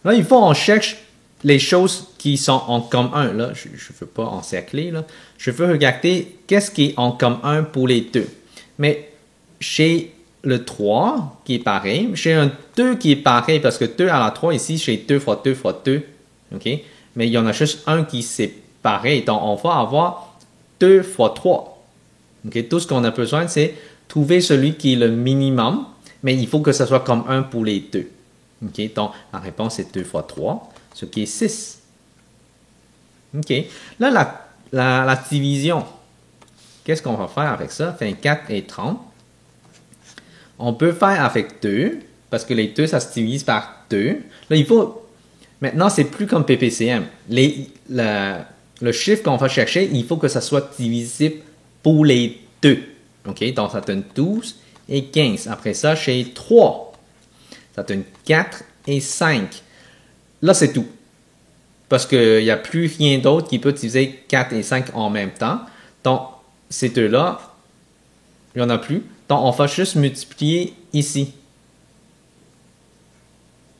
Là, il faut qu'on cherche les choses qui sont en commun. Là, je ne veux pas encercler. Là. Je veux regarder qu'est-ce qui est en commun pour les deux. Mais chez le 3 qui est pareil, j'ai un 2 qui est pareil parce que 2 à la 3 ici, j'ai 2 fois 2 fois 2. Okay? Mais il y en a juste un qui c'est pareil. Donc, on va avoir 2 fois 3. Okay? Tout ce qu'on a besoin, c'est trouver celui qui est le minimum. Mais il faut que ce soit comme 1 pour les deux. OK, donc la réponse est 2 fois 3, ce qui est 6. OK, là, la division, qu'est-ce qu'on va faire avec ça? 24 et 30. On peut faire avec 2, parce que les 2, ça se divise par 2. Là, il faut, maintenant, c'est plus comme PPCM. Le chiffre qu'on va chercher, il faut que ça soit divisible pour les deux. OK, donc ça donne 12, et 15. Après ça, chez 3, ça donne 4 et 5. Là, c'est tout. Parce qu'il n'y a plus rien d'autre qui peut diviser 4 et 5 en même temps. Donc, ces deux-là, il n'y en a plus. Donc, on va juste multiplier ici.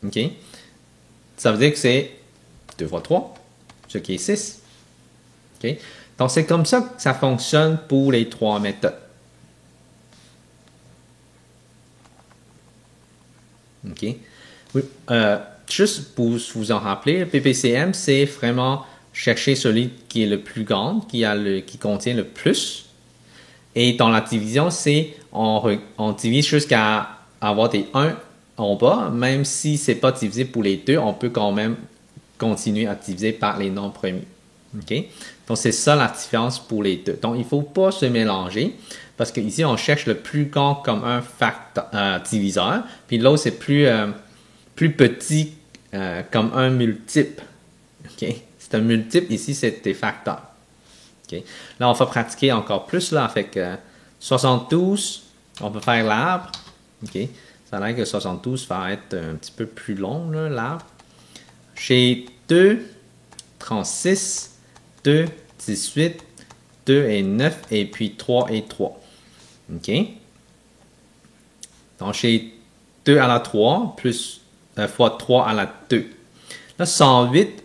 OK? Ça veut dire que c'est 2 fois 3, ce qui est 6. OK? Donc, c'est comme ça que ça fonctionne pour les trois méthodes. OK? Oui, juste pour vous en rappeler, le PPCM, c'est vraiment chercher celui qui est le plus grand, qui contient le plus. Et dans la division, c'est on divise jusqu'à avoir des 1 en bas. Même si ce n'est pas divisé pour les deux, on peut quand même continuer à diviser par les nombres premiers. OK? Donc, c'est ça la différence pour les deux. Donc, il ne faut pas se mélanger parce qu'ici, on cherche le plus grand comme un diviseur, puis l'autre, c'est plus petit comme un multiple. OK? C'est un multiple, ici, c'est des facteurs. OK? Là, on va pratiquer encore plus là, avec 72. On peut faire l'arbre. OK? Ça a l'air que 72 va être un petit peu plus long, l'arbre. Chez 2, 36, 2, 18, 2 et 9, et puis 3 et 3. OK? Donc, chez 2 à la 3, plus fois 3 à la 2. Là, 108.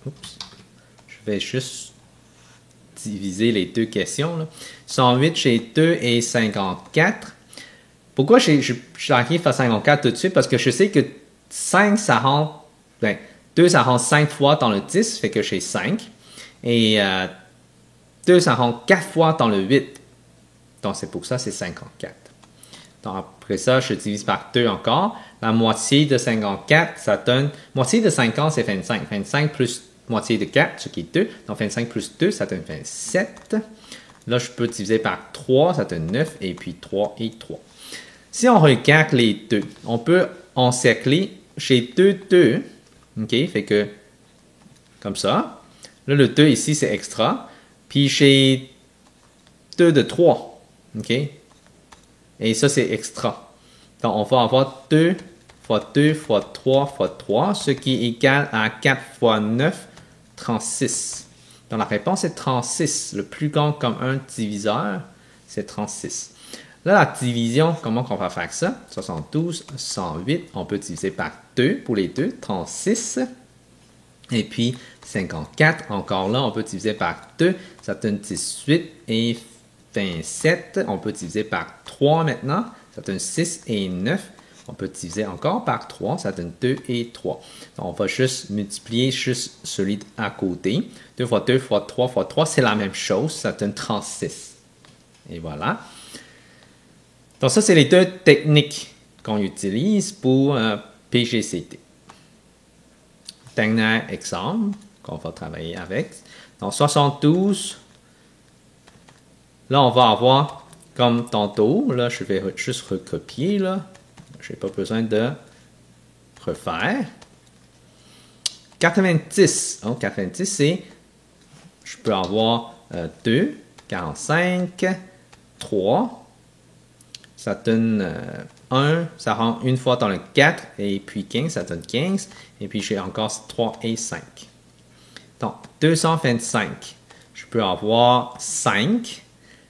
Oups. Je vais juste diviser les deux questions. Là. 108 chez 2 et 54. Pourquoi j'arrive à 54 tout de suite? Parce que je sais que 5, ça rentre... 2, ça rentre 5 fois dans le 10, fait que j'ai 5. Et 2, ça rentre 4 fois dans le 8. Donc, c'est pour ça, c'est 54. Donc, après ça, je divise par 2 encore. La moitié de 54, ça donne... Moitié de 50, c'est 25. 25 plus moitié de 4, ce qui est 2. Donc, 25 plus 2, ça donne 27. Là, je peux diviser par 3, ça donne 9. Et puis 3 et 3. Si on regarde les deux, on peut encercler chez 2, 2. OK? Fait que, comme ça. Là, le 2 ici, c'est extra. Puis chez 2 de 3. OK? Et ça, c'est extra. Donc, on va avoir 2 fois 2 fois 3 fois 3, ce qui est égal à 4 fois 9, 36. Donc, la réponse est 36. Le plus grand comme un diviseur, c'est 36. Là, la division, comment on va faire ça? 72, 108, on peut diviser par 2 pour les deux, 36. Et puis 54, encore là, on peut diviser par 2, ça donne 18 et 27. On peut diviser par 3 maintenant, ça donne 6 et 9. On peut diviser encore par 3, ça donne 2 et 3. Donc, on va juste multiplier juste celui à côté. 2 fois 2 fois 3 fois 3, c'est la même chose, ça donne 36. Et voilà. Donc, ça, c'est les deux techniques qu'on utilise pour PGCT. Dernier exemple qu'on va travailler avec. Donc, 72. Là, on va avoir, comme tantôt, là, je vais juste recopier, là. Je n'ai pas besoin de refaire. 90. Donc, 90, c'est, je peux avoir 2, 45, 3. Ça donne 1, ça rentre une fois dans le 4, et puis 15, ça donne 15. Et puis, j'ai encore 3 et 5. Donc, 225, je peux avoir 5.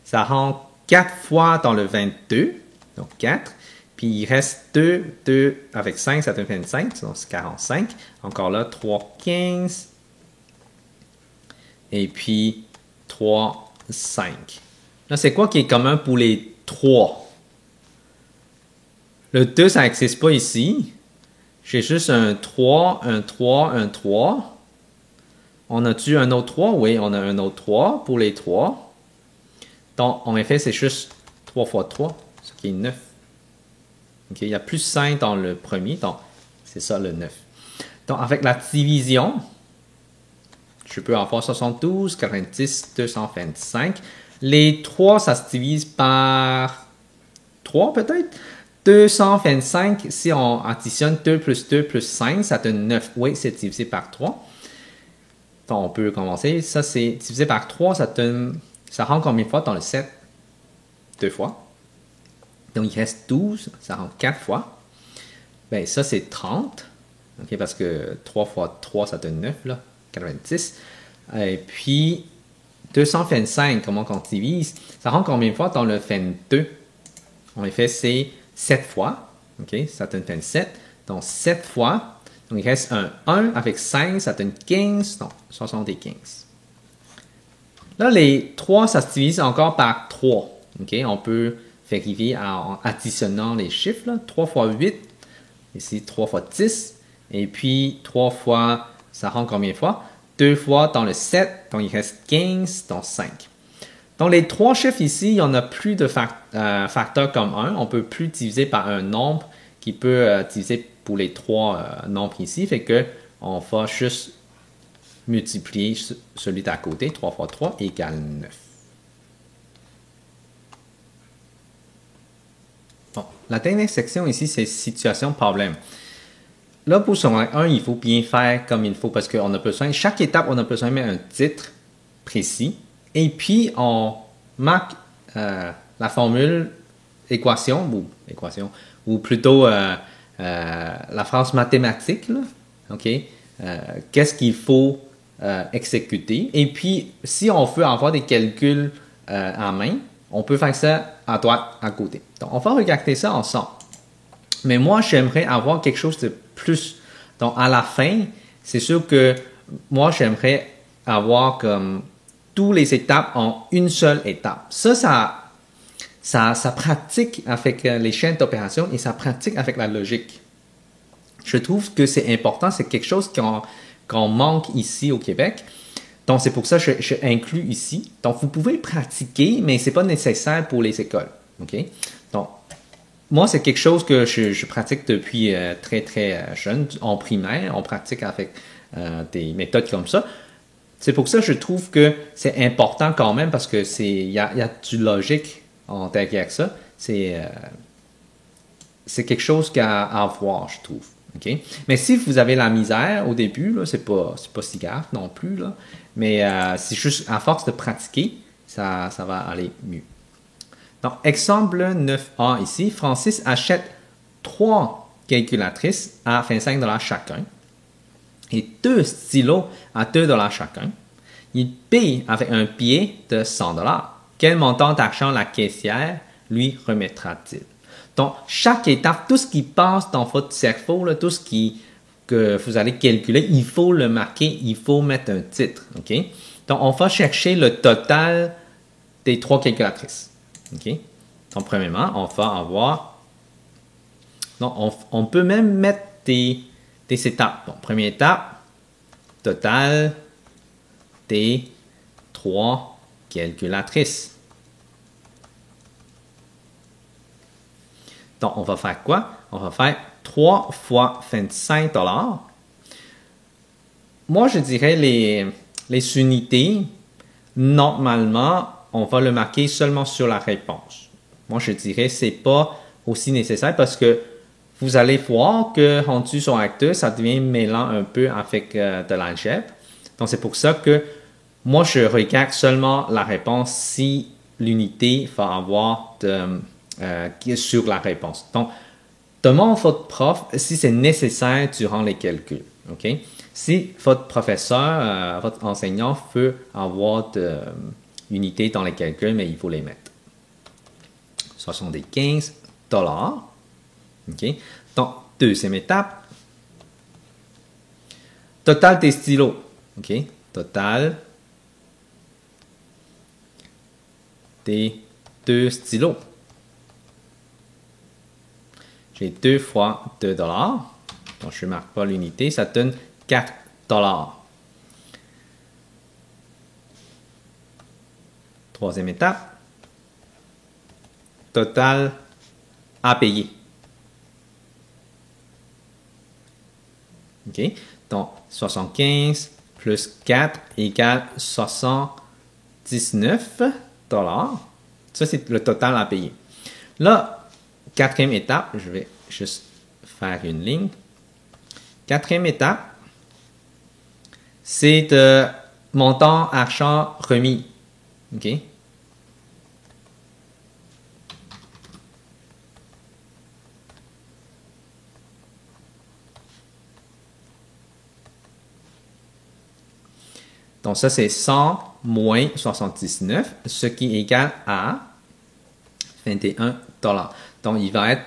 Ça rentre 4 fois dans le 22, donc 4. Puis, il reste 2, 2 avec 5, ça donne 25, donc c'est 45. Encore là, 3, 15. Et puis, 3, 5. Là, c'est quoi qui est commun pour les 3? Le 2, ça n'existe pas ici. J'ai juste un 3, un 3, un 3. On a-tu un autre 3? Oui, on a un autre 3 pour les 3. Donc, en effet, c'est juste 3 fois 3, ce qui est 9. Okay? Il y a plus 5 dans le premier, donc c'est ça le 9. Donc, avec la division, je peux avoir 72, 90, 225. Les 3, ça se divise par 3 peut-être. 225, si on additionne 2 plus 2 plus 5, ça donne 9. Oui, c'est divisé par 3. Donc, on peut commencer. Ça, c'est divisé par 3, ça rend combien de fois dans le 7? 2 fois. Donc, il reste 12, ça rend 4 fois. Ben, ça, c'est 30. OK, parce que 3 fois 3, ça donne 9, là, 90. Et puis, 225, comment on divise? Ça rend combien de fois dans le 22? En effet, c'est 7 fois. OK, ça donne 27. Donc, 7 fois. Donc, il reste un 1 avec 5, ça donne 15. Donc, 75. Là, les 3, ça se divise encore par 3. OK, on peut vérifier en additionnant les chiffres. Là. 3 fois 8, ici 3 fois 10. Et puis, 3 fois, ça rend combien de fois? 2 fois dans le 7, donc il reste 15 dans 5. Donc, les 3 chiffres ici, il n'y en a plus de facteurs comme 1. On ne peut plus diviser par un nombre qui peut diviser pour les 3 nombres ici. Fait que on va juste multiplier celui d'à côté. 3 fois 3 égale 9. Bon, la dernière section ici, c'est situation problème. Là, pour secondaire 1, il faut bien faire comme il faut parce qu'on a besoin, chaque étape, on a besoin de mettre un titre précis. Et puis, on marque la formule équation, ou plutôt la phrase mathématique. Là. OK? Qu'est-ce qu'il faut exécuter? Et puis, si on veut avoir des calculs en main, on peut faire ça à droite, à côté. Donc, on va regarder ça ensemble. Mais moi, j'aimerais avoir quelque chose de plus. Donc, à la fin, c'est sûr que moi, j'aimerais avoir comme toutes les étapes en une seule étape. Ça pratique avec les chaînes d'opération et ça pratique avec la logique. Je trouve que c'est important, c'est quelque chose qu'on manque ici au Québec. Donc, c'est pour ça que je inclus ici. Donc, vous pouvez pratiquer, mais ce n'est pas nécessaire pour les écoles. OK? Donc, moi, c'est quelque chose que je pratique depuis très, très jeune. En primaire, on pratique avec des méthodes comme ça. C'est pour ça que je trouve que c'est important quand même parce que il y a du logique en derrière ça. C'est quelque chose à voir, je trouve. Okay? Mais si vous avez la misère au début, là, c'est pas si grave non plus. Là. Mais c'est juste à force de pratiquer, ça va aller mieux. Donc, exemple 9A ici, Francis achète 3 calculatrices à 25 $ chacun et 2 stylos à 2 $ chacun. Il paye avec un billet de 100 $. Quel montant d'argent la caissière lui remettra-t-il? Donc, chaque étape, tout ce qui passe dans votre cerveau, là, tout ce que vous allez calculer, il faut le marquer, il faut mettre un titre. Okay? Donc, on va chercher le total des 3 calculatrices. Okay? Donc, premièrement, on va avoir... Donc, on peut même mettre des étapes. Donc, première étape, total des 3 calculatrices. Donc, on va faire quoi? On va faire 3 fois 25 $. Moi, je dirais les unités, normalement, on va le marquer seulement sur la réponse. Moi, je dirais que ce n'est pas aussi nécessaire parce que vous allez voir que rendu sur acte 2, ça devient mêlant un peu avec de l'algèbre. Donc, c'est pour ça que moi, je regarde seulement la réponse si l'unité va avoir qui est sur la réponse. Donc, demande votre prof si c'est nécessaire durant les calculs. Okay? Si votre professeur, votre enseignant veut avoir de unités dans les calculs, mais il faut les mettre. 75 $. Okay? Donc, deuxième étape. Total des stylos. Okay? Total des 2 stylos. J'ai 2 fois 2 $. Donc, je ne marque pas l'unité. Ça donne 4 $. Troisième étape. Total à payer. OK? Donc, 75 plus 4 égale 79 $. Ça, c'est le total à payer. Là, quatrième étape, je vais juste faire une ligne. Quatrième étape, c'est de montant argent remis. OK? Donc, ça, c'est 100 moins 79, ce qui est égal à 21 $. Donc, il va être,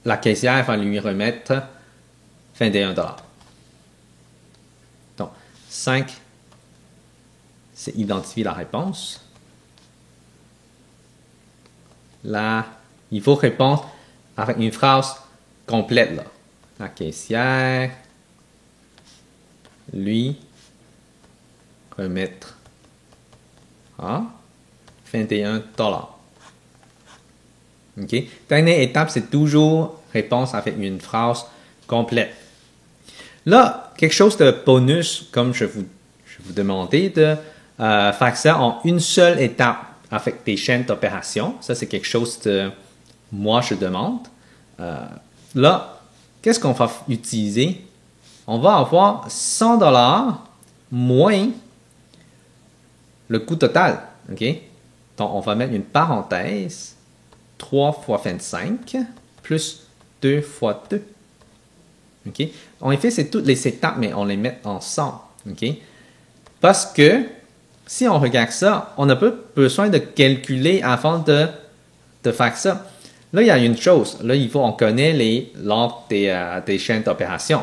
la caissière va lui remettre 21 $. Donc, 5, c'est identifier la réponse. Là, il faut répondre avec une phrase complète. Là. La caissière lui remettre 21 $. OK? Dernière étape, c'est toujours réponse avec une phrase complète. Là, quelque chose de bonus, comme je vous demandais, de faire ça en une seule étape avec des chaînes d'opération. Ça, c'est quelque chose que moi, je demande. Là, qu'est-ce qu'on va utiliser? On va avoir 100 $ moins le coût total. OK? Donc, on va mettre une parenthèse. 3 fois 25 plus 2 fois 2. OK? En effet, c'est toutes les étapes, mais on les met ensemble. OK? Parce que si on regarde ça, on n'a pas besoin de calculer avant de faire ça. Là, il y a une chose. Là, on connaît l'ordre des chaînes d'opération.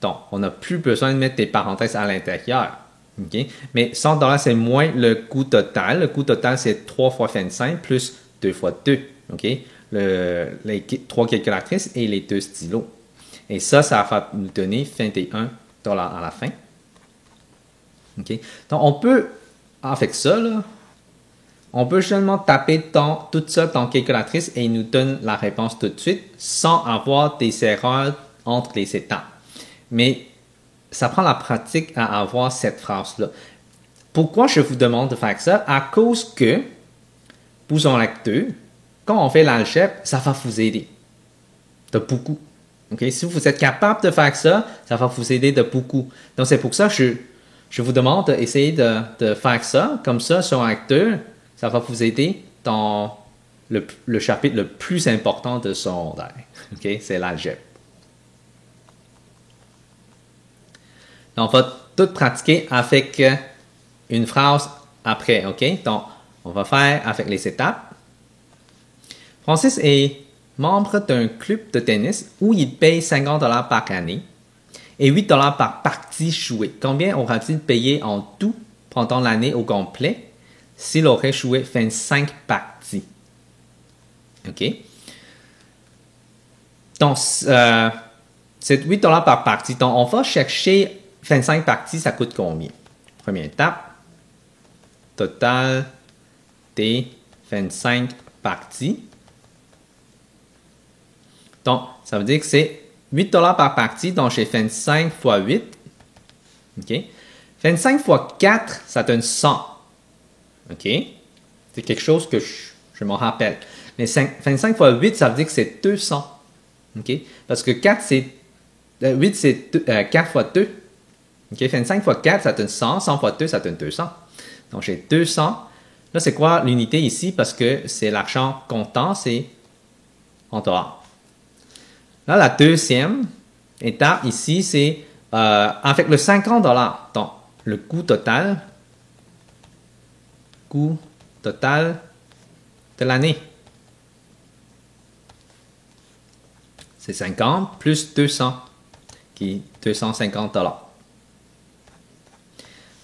Donc, on n'a plus besoin de mettre des parenthèses à l'intérieur. OK? Mais 100 $, c'est moins le coût total. Le coût total, c'est 3 fois 25 plus 2 fois 2. OK? Les 3 calculatrices et les 2 stylos. Et ça va nous donner 21 $ à la fin. OK? Donc, on peut, avec ça, là, on peut seulement taper tout ça dans la calculatrice et il nous donne la réponse tout de suite sans avoir des erreurs entre les étapes. Mais ça prend la pratique à avoir cette phrase-là. Pourquoi je vous demande de faire ça? À cause que, pour en acte 2, quand on fait l'algèbre, ça va vous aider de beaucoup. Okay? Si vous êtes capable de faire ça, ça va vous aider de beaucoup. Donc, c'est pour ça que je vous demande d'essayer de faire ça. Comme ça, sur acte 2, ça va vous aider dans le chapitre le plus important de secondaire. Okay? C'est l'algèbre. Donc, on va tout pratiquer avec une phrase après. OK? Donc, on va faire avec les étapes. Francis est membre d'un club de tennis où il paye 50 $ par année et 8 $ par partie jouée. Combien aura-t-il payé en tout pendant l'année au complet s'il aurait joué 25 parties? OK? Donc, c'est 8 $ par partie. Donc, on va chercher 25 parties, ça coûte combien? Première étape, total des 25 parties. Donc, ça veut dire que c'est 8 $ par partie, donc j'ai 25 fois 8. OK? 25 fois 4, ça donne 100. OK? C'est quelque chose que je m'en rappelle. Mais 25 fois 8, ça veut dire que c'est 200. OK? Parce que 4, c'est 8, c'est 4 fois 2. OK? 25 fois 4, ça donne 100. 100 fois 2, ça donne 200. Donc, j'ai 200. Là, c'est quoi l'unité ici? Parce que c'est l'argent comptant, c'est en dollars. Là, la deuxième étape ici, c'est avec le 50 $. Donc, le coût total de l'année. C'est 50 plus 200, qui est 250 $.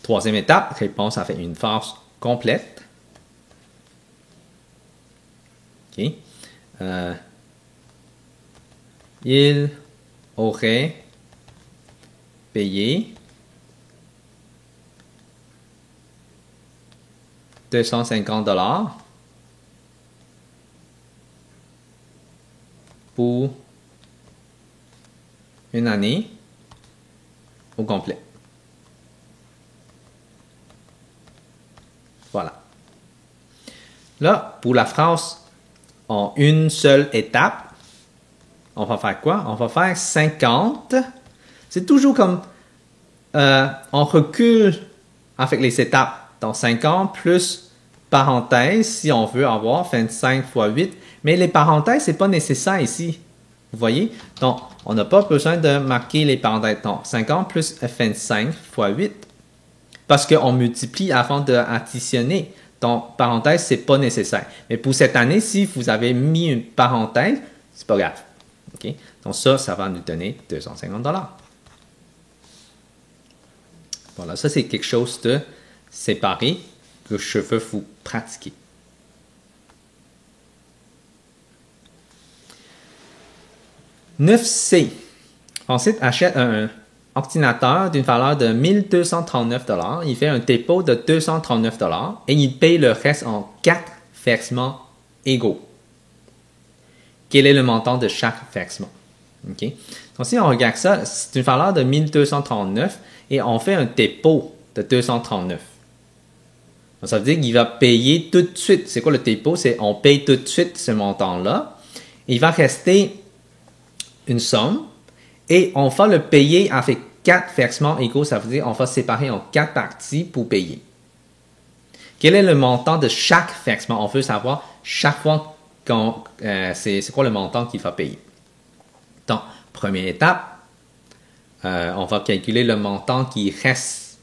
Troisième étape, réponse avec une phrase complète. OK. Il aurait payé 250 $ pour une année au complet. Voilà. Là, pour la phrase en une seule étape, on va faire quoi? On va faire 50. C'est toujours comme on recule avec les étapes. Donc 50 plus parenthèse si on veut avoir 25 fois 8. Mais les parenthèses, ce n'est pas nécessaire ici. Vous voyez? Donc, on n'a pas besoin de marquer les parenthèses. Donc, 50 plus 25 fois 8. parce qu'on multiplie avant d'additionner. Donc, parenthèse, ce n'est pas nécessaire. Mais pour cette année, si vous avez mis une parenthèse, c'est pas grave. Okay? Donc, ça va nous donner 250 $. Voilà, ça, c'est quelque chose de séparé que je veux vous pratiquer. « 9C. Ensuite, achète un ordinateur d'une valeur de 1239 $. Il fait un dépôt de 239 $ et il paye le reste en 4 versements égaux. Quel est le montant de chaque versement? Okay. Donc, si on regarde ça, c'est une valeur de 1239 et on fait un dépôt de 239. Donc, ça veut dire qu'il va payer tout de suite. C'est quoi le dépôt? C'est on paye tout de suite ce montant-là. Il va rester une somme et on va le payer avec 4 versements égaux. Ça veut dire qu'on va séparer en 4 parties pour payer. Quel est le montant de chaque versement? On veut savoir chaque fois c'est quoi le montant qu'il va payer. Donc, première étape, on va calculer le montant qui reste.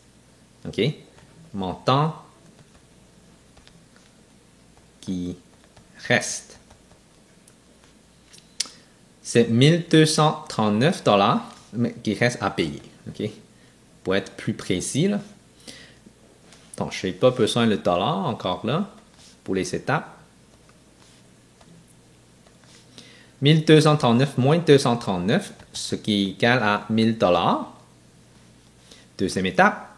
OK? Montant qui reste. C'est 1239 $ qui reste à payer. OK? Pour être plus précis, là. Donc, je n'ai pas besoin de dollar encore là pour les étapes. 1239 moins 239, ce qui est égal à 1000 $. Deuxième étape.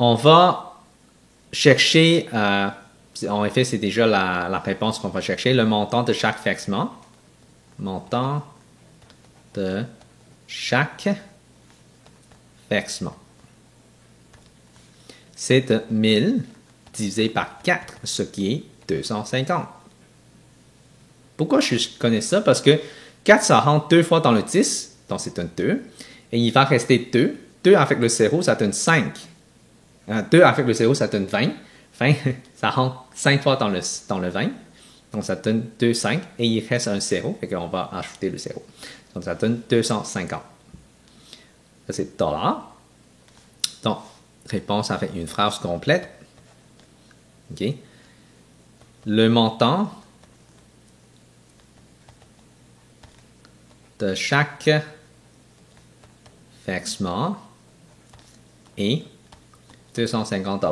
On va chercher, en effet, c'est déjà la réponse qu'on va chercher, le montant de chaque versement. Montant de chaque versement. C'est de 1000 divisé par 4, ce qui est 250. Pourquoi je connais ça? Parce que 4, ça rentre 2 fois dans le 10, donc c'est un 2. Et il va rester 2. 2 avec le 0, ça donne 5. 2 avec le 0, ça donne 20. 20, ça rentre 5 fois dans le 20. Donc ça donne 2, 5. Et il reste un 0. Fait qu'on va ajouter le 0. Donc ça donne 250. Ça, c'est dollar. Donc, réponse avec une phrase complète. OK. Le montant de chaque versement est 250 $.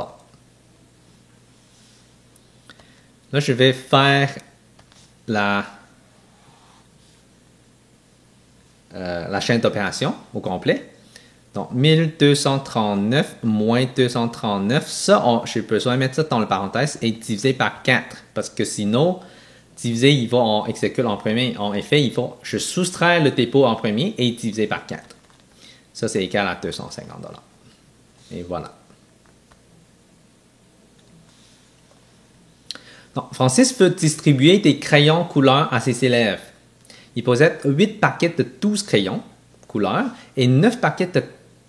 Là, je vais faire la chaîne d'opération au complet. Donc, 1239 moins 239, ça, j'ai besoin de mettre ça dans la parenthèse et diviser par 4. Parce que sinon, diviser, il va en exécute en premier. En effet, je soustrais le dépôt en premier et diviser par 4. Ça, c'est égal à 250 $. Et voilà. Donc, Francis veut distribuer des crayons couleurs à ses élèves. Il possède 8 paquets de 12 crayons couleurs et 9 paquets de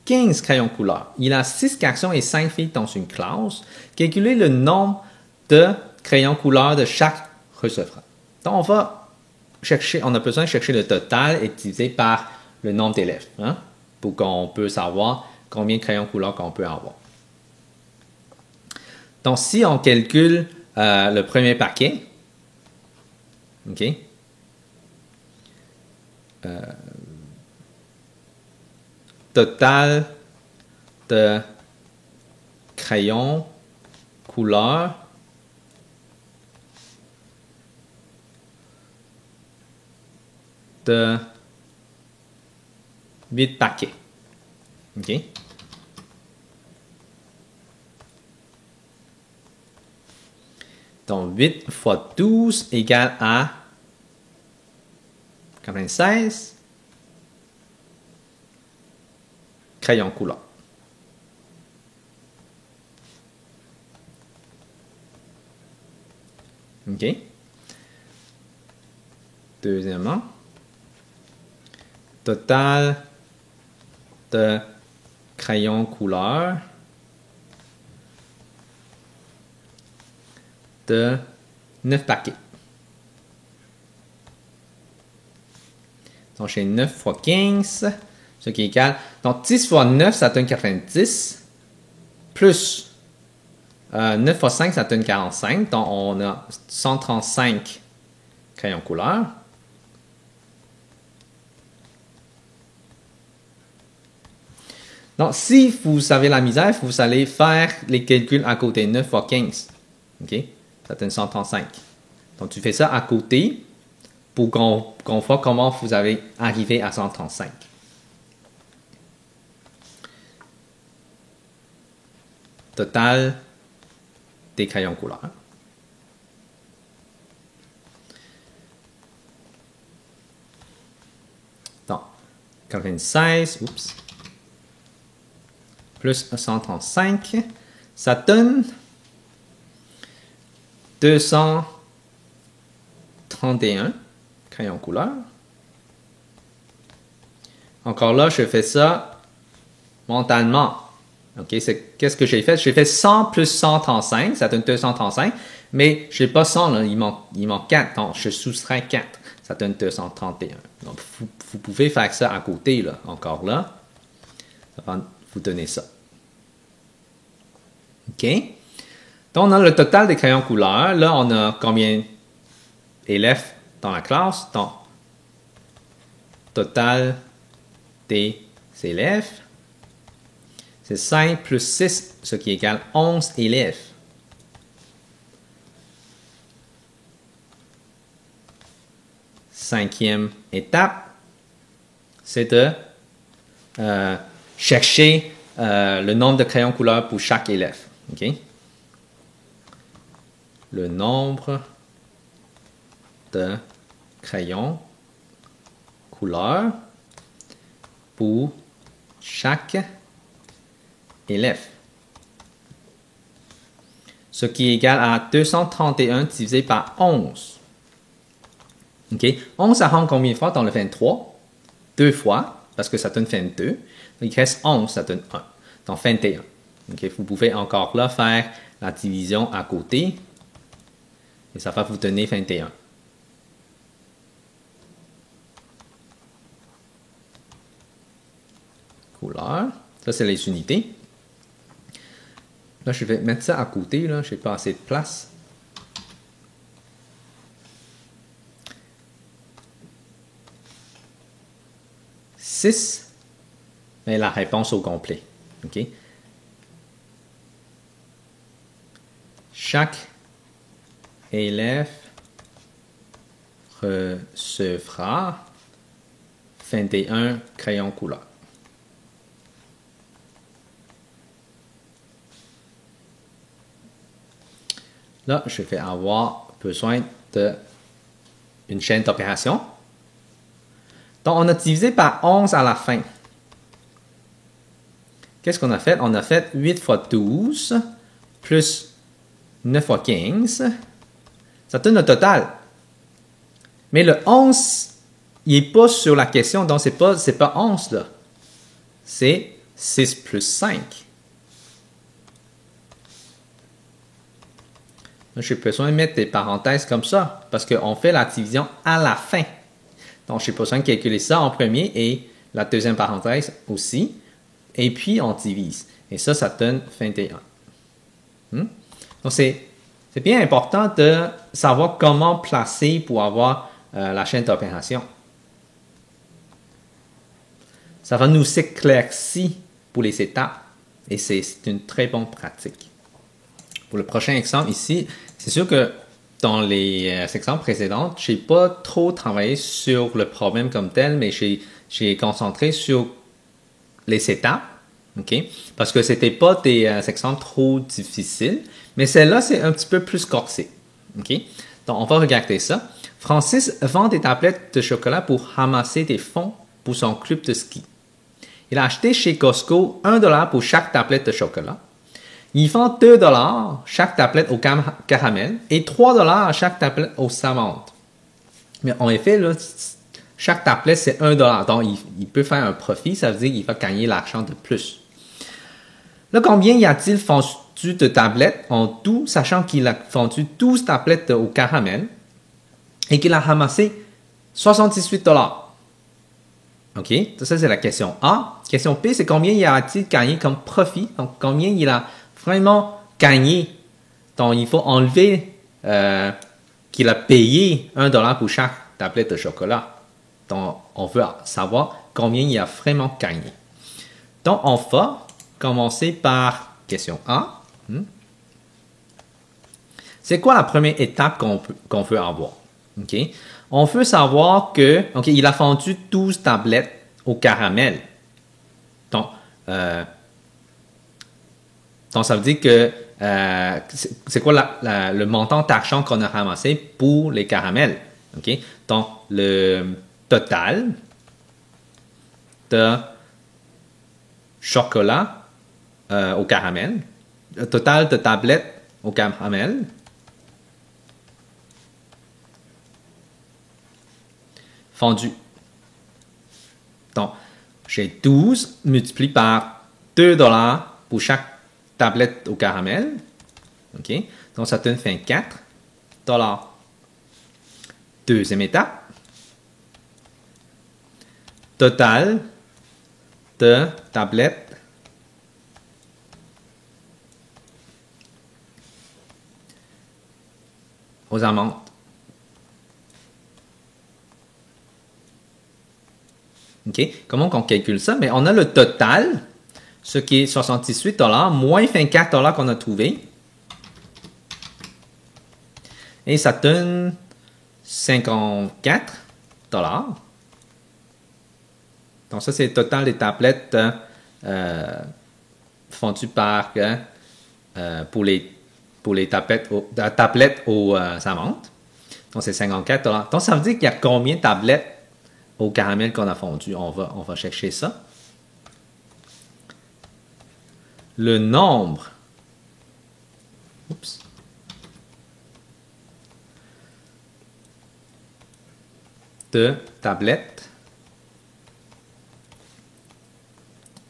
15 crayons couleurs. Il a 6 garçons et 5 filles dans une classe. Calculez le nombre de crayons couleurs de chaque receveur. Donc, on a besoin de chercher le total et diviser par le nombre d'élèves, hein, pour qu'on puisse savoir combien de crayons couleurs qu'on peut avoir. Donc, si on calcule le premier paquet, OK, total de crayons couleur de 8 paquets. OK? Donc, 8 fois 12 égale à 96 crayons couleur. OK? Deuxièmement, total de crayons couleur de 9 paquets. Donc, j'ai 9 fois 15, ce qui est égal. Donc, 10 fois 9, ça donne 90, plus 9 fois 5, ça donne 45. Donc, on a 135 crayons couleur. Donc, si vous avez la misère, vous allez faire les calculs à côté. 9 fois 15. OK? Ça donne 135. Donc, tu fais ça à côté pour qu'on voit comment vous avez arrivé à 135. Total des crayons couleur. Donc, 96, oups, plus 135, ça donne 231 crayons couleur. Encore là, je fais ça mentalement. OK, qu'est-ce que j'ai fait? J'ai fait 100 plus 135, ça donne 235, mais je n'ai pas 100, là, il manque 4, donc je soustrais 4, ça donne 231. Donc, vous pouvez faire ça à côté, là, encore là, ça va vous donner ça. OK? Donc, on a le total des crayons couleur. Là, on a combien d'élèves dans la classe? Donc, total des élèves. C'est 5 plus 6, ce qui égale 11 élèves. Cinquième étape, c'est de chercher le nombre de crayons couleur pour chaque élève. Okay? Le nombre de crayons couleur pour chaque élève. Ce qui est égal à 231 divisé par 11. OK? 11, ça rentre combien de fois dans le 23? 2 fois, parce que ça donne 22. Il reste 11, ça donne 1. Donc 21. OK? Vous pouvez encore là faire la division à côté. Et ça va vous donner 21. Couleur. Ça, c'est les unités. Là, je vais mettre ça à côté. Là, je n'ai pas assez de place. « 6 » est la réponse au complet. OK? Chaque élève recevra 21 crayons couleur. Là, je vais avoir besoin d'une chaîne d'opération. Donc, on a divisé par 11 à la fin. Qu'est-ce qu'on a fait? On a fait 8 fois 12 plus 9 fois 15. Ça donne le total. Mais le 11, il n'est pas sur la question, donc ce n'est pas 11 là. C'est 6 plus 5. J'ai besoin de mettre des parenthèses comme ça, parce qu'on fait la division à la fin. Donc, j'ai besoin de calculer ça en premier et la deuxième parenthèse aussi. Et puis, on divise. Et ça donne 21. Donc, c'est bien important de savoir comment placer pour avoir la chaîne d'opération. Ça va nous éclaircir pour les étapes. Et c'est une très bonne pratique. Pour le prochain exemple ici, c'est sûr que dans les sections précédentes, je n'ai pas trop travaillé sur le problème comme tel, mais j'ai concentré sur les étapes, okay? Parce que ce n'était pas des sections trop difficiles, mais celle-là, c'est un petit peu plus corsé. Okay? Donc, on va regarder ça. Francis vend des tablettes de chocolat pour ramasser des fonds pour son club de ski. Il a acheté chez Costco 1$ pour chaque tablette de chocolat. Il vend 2$ chaque tablette au caramel et 3$ à chaque tablette aux amandes. Mais en effet, là, chaque tablette, c'est 1$. Donc, il peut faire un profit, ça veut dire qu'il va gagner l'argent de plus. Là, combien y a-t-il vendu de tablettes en tout, sachant qu'il a vendu 12 tablettes au caramel et qu'il a ramassé 78$? OK? Ça, c'est la question A. Question B, c'est combien il a-t-il gagné comme profit? Donc, combien il a vraiment gagné? Donc, il faut enlever qu'il a payé $1 pour chaque tablette de chocolat. Donc, on veut savoir combien il a vraiment gagné. Donc, on va commencer par question A. C'est quoi la première étape qu'on veut avoir? OK? On veut savoir que, OK, il a vendu 12 tablettes au caramel. Donc, ça veut dire que c'est quoi le montant d'argent qu'on a ramassé pour les caramels? OK? Donc, le total de chocolat au caramel, le total de tablettes au caramel, vendu. Donc, j'ai 12 multiplié par $2 pour chaque tablette au caramel. OK? Donc, ça donne $24. Deuxième étape. Total de tablettes aux amandes. OK? Comment on calcule ça? Mais on a le total, ce qui est $78, moins $24 qu'on a trouvé. Et ça donne $54. Donc ça, c'est le total des tablettes vendues pour les tablettes aux amandes. Donc c'est $54. Donc ça veut dire qu'il y a combien de tablettes au caramel qu'on a fondu? On va chercher ça. Le nombre de tablettes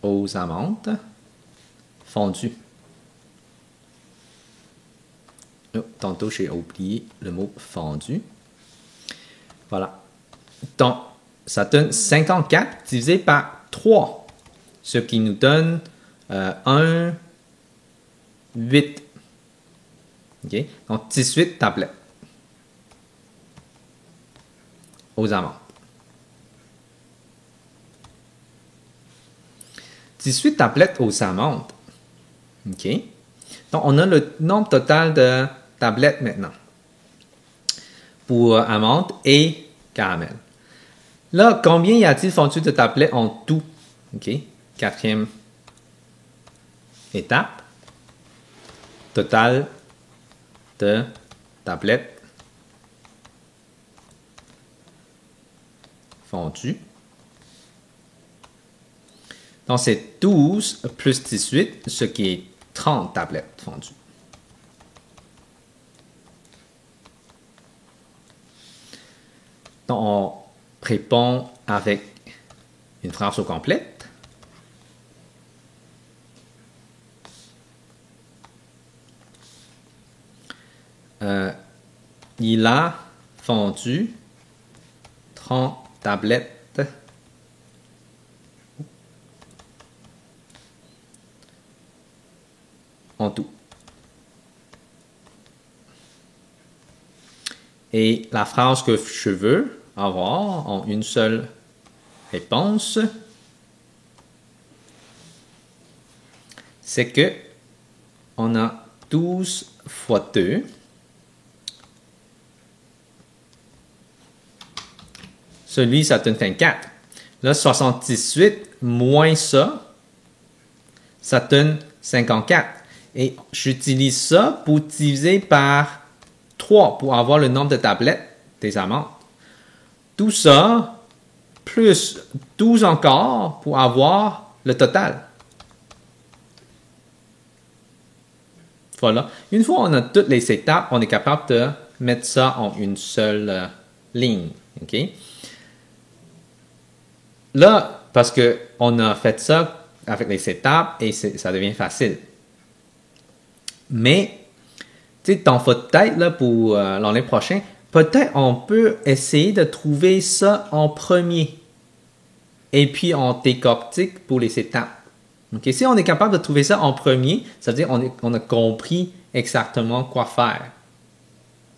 aux amandes fondues. Oh, tantôt, j'ai oublié le mot fondu. Voilà. Donc, ça donne 54 divisé par 3, ce qui nous donne 8. OK? Donc, 18 tablettes aux amandes. 18 tablettes aux amandes. OK? Donc, on a le nombre total de tablettes maintenant pour amandes et caramel. Là, combien y a-t-il fondu de tablettes en tout? OK? Quatrième étape. Total de tablettes fondues. Donc, c'est 12 plus 18, ce qui est 30 tablettes fondues. Donc, on répond avec une phrase au complète. Il a fondu 30 tablettes en tout. Et la phrase que je veux avoir en une seule réponse, c'est que on a 12 fois 2. Celui, ça donne 24. Là, 78 moins ça, ça donne 54. Et j'utilise ça pour diviser par 3 pour avoir le nombre de tablettes des amandes. Tout ça, plus 12 encore pour avoir le total. Voilà. Une fois on a toutes les étapes, on est capable de mettre ça en une seule ligne. OK? Là, parce qu'on a fait ça avec les étapes et ça devient facile. Mais, tu sais, dans votre tête, là, pour l'année prochaine, peut-être on peut essayer de trouver ça en premier. et puis on décortique pour les étapes. Okay? Si on est capable de trouver ça en premier, ça veut dire qu'on a compris exactement quoi faire.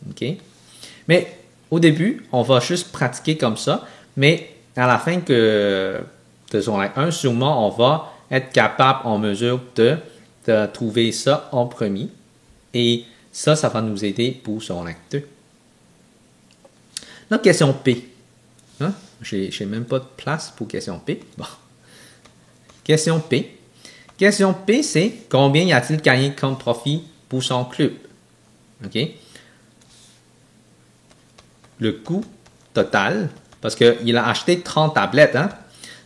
Okay? Mais au début, on va juste pratiquer comme ça, mais à la fin de son acte 1, sûrement, on va être capable, en mesure de trouver ça en premier. Et ça va nous aider pour son acte 2. La question P. Hein? Je n'ai même pas de place pour question P. Bon. Question P. Question P, c'est combien y a-t-il gagné comme profit pour son club? OK? Le coût total, parce qu'il a acheté 30 tablettes. Hein?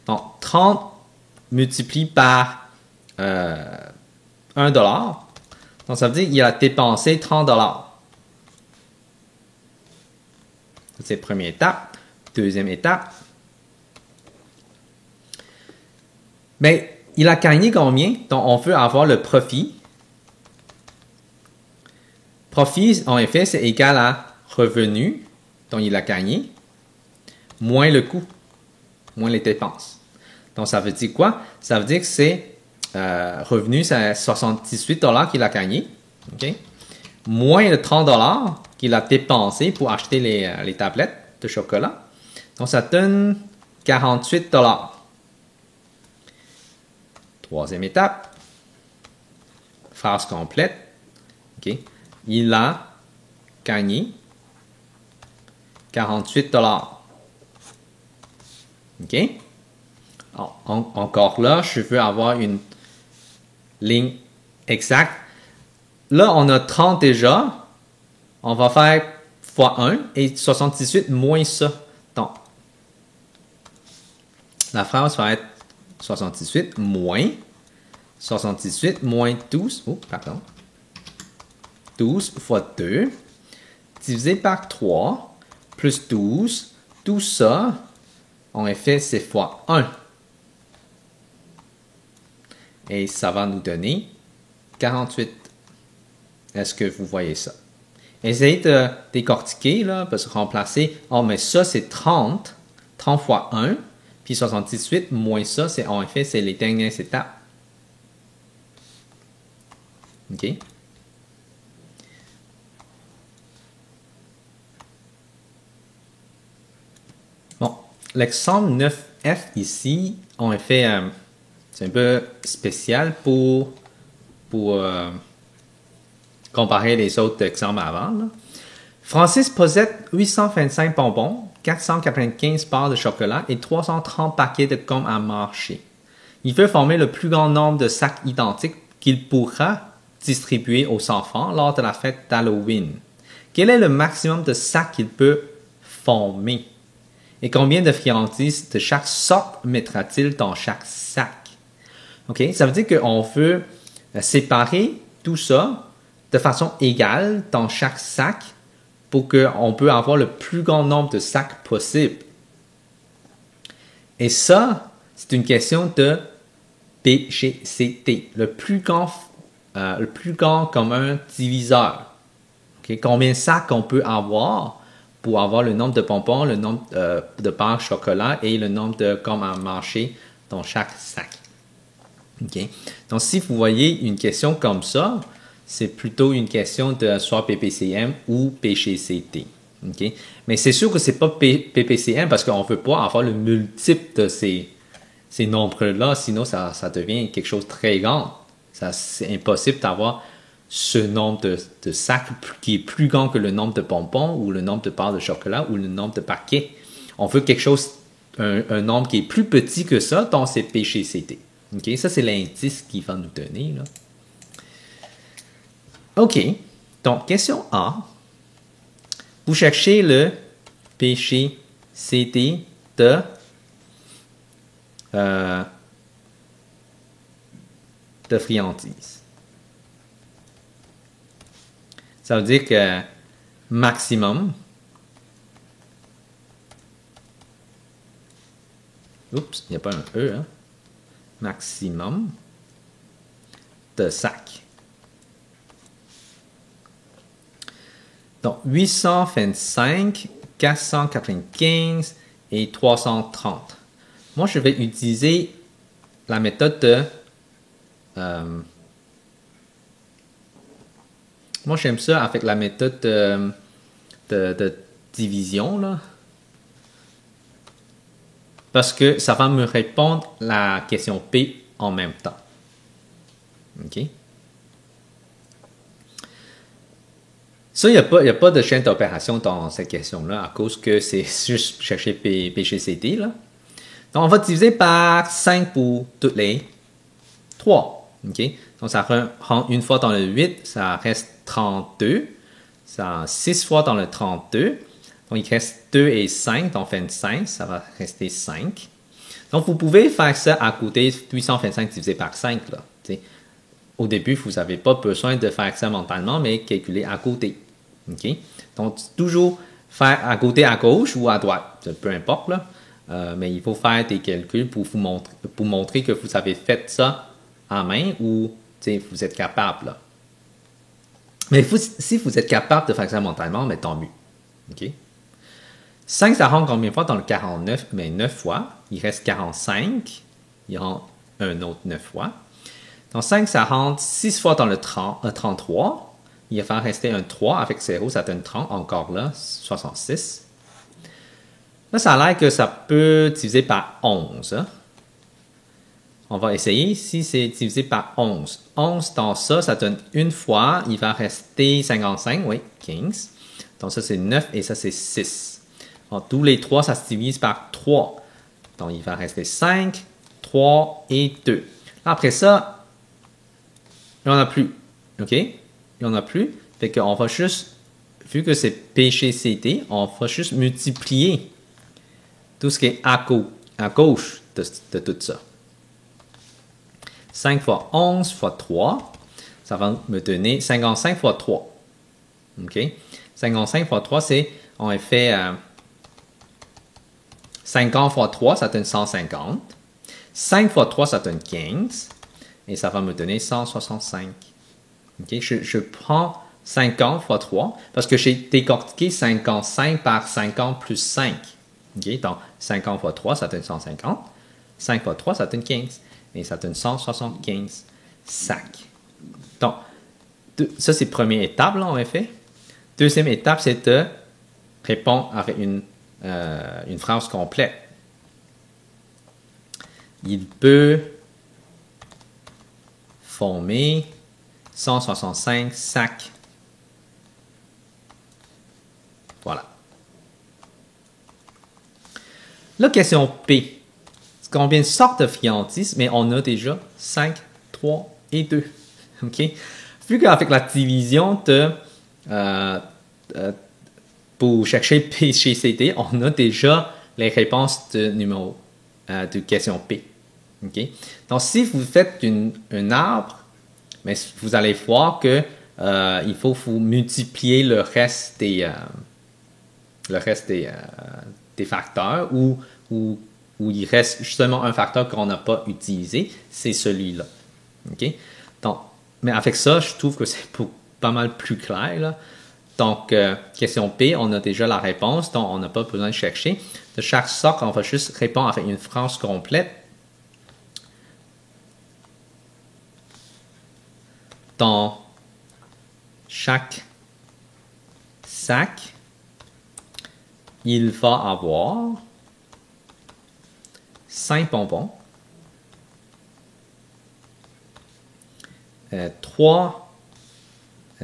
Donc, 30 multiplié par 1 dollar. Donc, ça veut dire qu'il a dépensé 30 dollars. C'est la première étape. Deuxième étape. Mais il a gagné combien? Donc, on veut avoir le profit. Profit, en effet, c'est égal à revenu, dont il a gagné, moins le coût, moins les dépenses. Donc, ça veut dire quoi? Ça veut dire que c'est revenu, c'est 78 $ qu'il a gagné, okay? Moins le 30 $ qu'il a dépensé pour acheter les tablettes de chocolat. Donc, ça donne 48 $. Troisième étape, phrase complète. Okay? Il a gagné 48 $. OK? Encore là, je veux avoir une ligne exacte. Là, on a 30 déjà. On va faire fois 1 et 78 moins ça. Donc, la phrase va être 78 moins 12. Oh, pardon. 12 fois 2 divisé par 3 plus 12. Tout ça, en effet, c'est fois 1. Et ça va nous donner 48. Est-ce que vous voyez ça? Essayez de décortiquer, là, parce que remplacer. Oh, mais ça, c'est 30. 30 fois 1. Puis 78 moins ça, c'est en effet, c'est les dernières étapes. OK? Bon, l'exemple 9F ici, en effet, c'est un peu spécial pour comparer les autres exemples avant. Là. Francis possède 825 bonbons, 495 barres de chocolat et 330 paquets de gomme à mâcher. Il veut former le plus grand nombre de sacs identiques qu'il pourra distribuer aux enfants lors de la fête d'Halloween. Quel est le maximum de sacs qu'il peut former? Et combien de friandises de chaque sorte mettra-t-il dans chaque sac? OK? Ça veut dire qu'on veut séparer tout ça de façon égale dans chaque sac pour qu'on puisse avoir le plus grand nombre de sacs possible. Et ça, c'est une question de BGCT, le plus grand commun diviseur. Okay? Combien de sacs on peut avoir pour avoir le nombre de bonbons, le nombre de barres de chocolat et le nombre de gommes à mâcher dans chaque sac. Okay? Donc, si vous voyez une question comme ça, c'est plutôt une question de soit PPCM ou BGCT. Okay? Mais c'est sûr que ce n'est pas PPCM parce qu'on ne veut pas avoir le multiple de ces nombres-là, sinon ça devient quelque chose de très grand. C'est impossible d'avoir ce nombre de sacs qui est plus grand que le nombre de bonbons ou le nombre de barres de chocolat ou le nombre de paquets. On veut quelque chose, un nombre qui est plus petit que ça, donc c'est BGCT. Okay? Ça, c'est l'indice qu'il va nous donner. Là. OK. Donc, question A. Vous cherchez le BGCT de friandises. Ça veut dire que maximum, oups, il n'y a pas un E, hein? Maximum de sacs. Donc, 825, 495 et 330. moi, je vais utiliser la méthode de... moi, j'aime ça avec la méthode de division, là. Parce que ça va me répondre la question P en même temps. OK? Ça, il n'y a pas de chaîne d'opération dans cette question-là à cause que c'est juste chercher P chez CT, là. Donc, on va diviser par 5 pour toutes les 3. OK? Donc, ça rentre une fois dans le 8, ça reste 32. Ça 6 fois dans le 32. Donc, il reste 2 et 5, donc 25, ça va rester 5. Donc, vous pouvez faire ça à côté 825 divisé par 5. Là. Au début, vous n'avez pas besoin de faire ça mentalement, mais calculer à côté. Okay? Donc, toujours faire à côté à gauche ou à droite, peu importe. Là. Mais il faut faire des calculs pour montrer que vous avez fait ça en main ou vous êtes capable. Là. Mais si vous êtes capable de faire ça mentalement, mais tant mieux. OK? 5, ça rentre combien de fois dans le 49? Mais 9 fois. Il reste 45. Il rentre un autre 9 fois. Donc 5, ça rentre 6 fois dans le 33. Il va rester un 3 avec 0, ça donne 30. Encore là, 66. Là, ça a l'air que ça peut diviser par 11. Hein? On va essayer. Si c'est divisé par 11. 11 dans ça, ça donne une fois. Il va rester 55. Oui, 15. Donc ça, c'est 9 et ça, c'est 6. Donc, tous les 3, ça se divise par 3. Donc, il va rester 5, 3 et 2. Après ça, il n'y en a plus. OK? Il n'y en a plus. Fait qu'on va juste, vu que c'est P chez CT, on va juste multiplier tout ce qui est à gauche de tout ça. 5 fois 11 fois 3, ça va me donner 55 fois 3. OK? 55 fois 3, c'est, on a fait 50 fois 3, ça donne 150. 5 fois 3, ça donne 15. Et ça va me donner 165. Okay? Je prends 50 fois 3 parce que j'ai décortiqué 55 par 50 plus 5. Okay? Donc, 50 fois 3, ça donne 150. 5 fois 3, ça donne 15. Et ça donne 175 sacs. Donc, ça, c'est la première étape, là, en effet. Deuxième étape, c'est de répondre avec une phrase complète. Il peut former 165 sacs. Voilà. La question P. Combien de sortes de friandises? Mais on a déjà 5, 3 et 2. OK? Vu qu'avec la division pour chercher P chez CT, on a déjà les réponses de question P. Okay? Donc, si vous faites un arbre, mais vous allez voir que il faut vous multiplier le reste des facteurs ou il reste justement un facteur qu'on n'a pas utilisé, c'est celui-là. Okay? Donc, mais avec ça, je trouve que c'est pas mal plus clair. Là. Donc, question P, on a déjà la réponse, donc on n'a pas besoin de chercher. De chaque sorte, on va juste répondre avec une phrase complète. Dans chaque sac, il va avoir 5 bonbons, 3,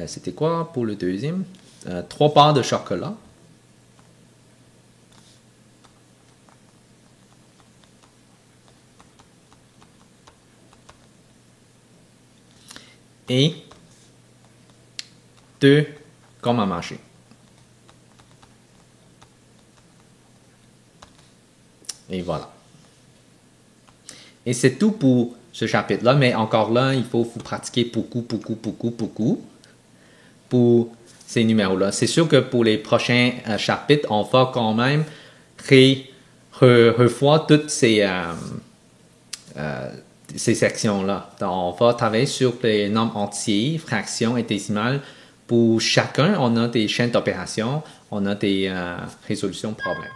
c'était quoi pour le deuxième? 3 barres de chocolat, et 2 gommes à mâcher. Et voilà. Et c'est tout pour ce chapitre-là, mais encore là, il faut vous pratiquer beaucoup pour ces numéros-là. C'est sûr que pour les prochains chapitres, on va quand même revoir toutes ces sections-là. Donc, on va travailler sur les nombres entiers, fractions et décimales. Pour chacun, on a des chaînes d'opération, on a des résolutions de problèmes.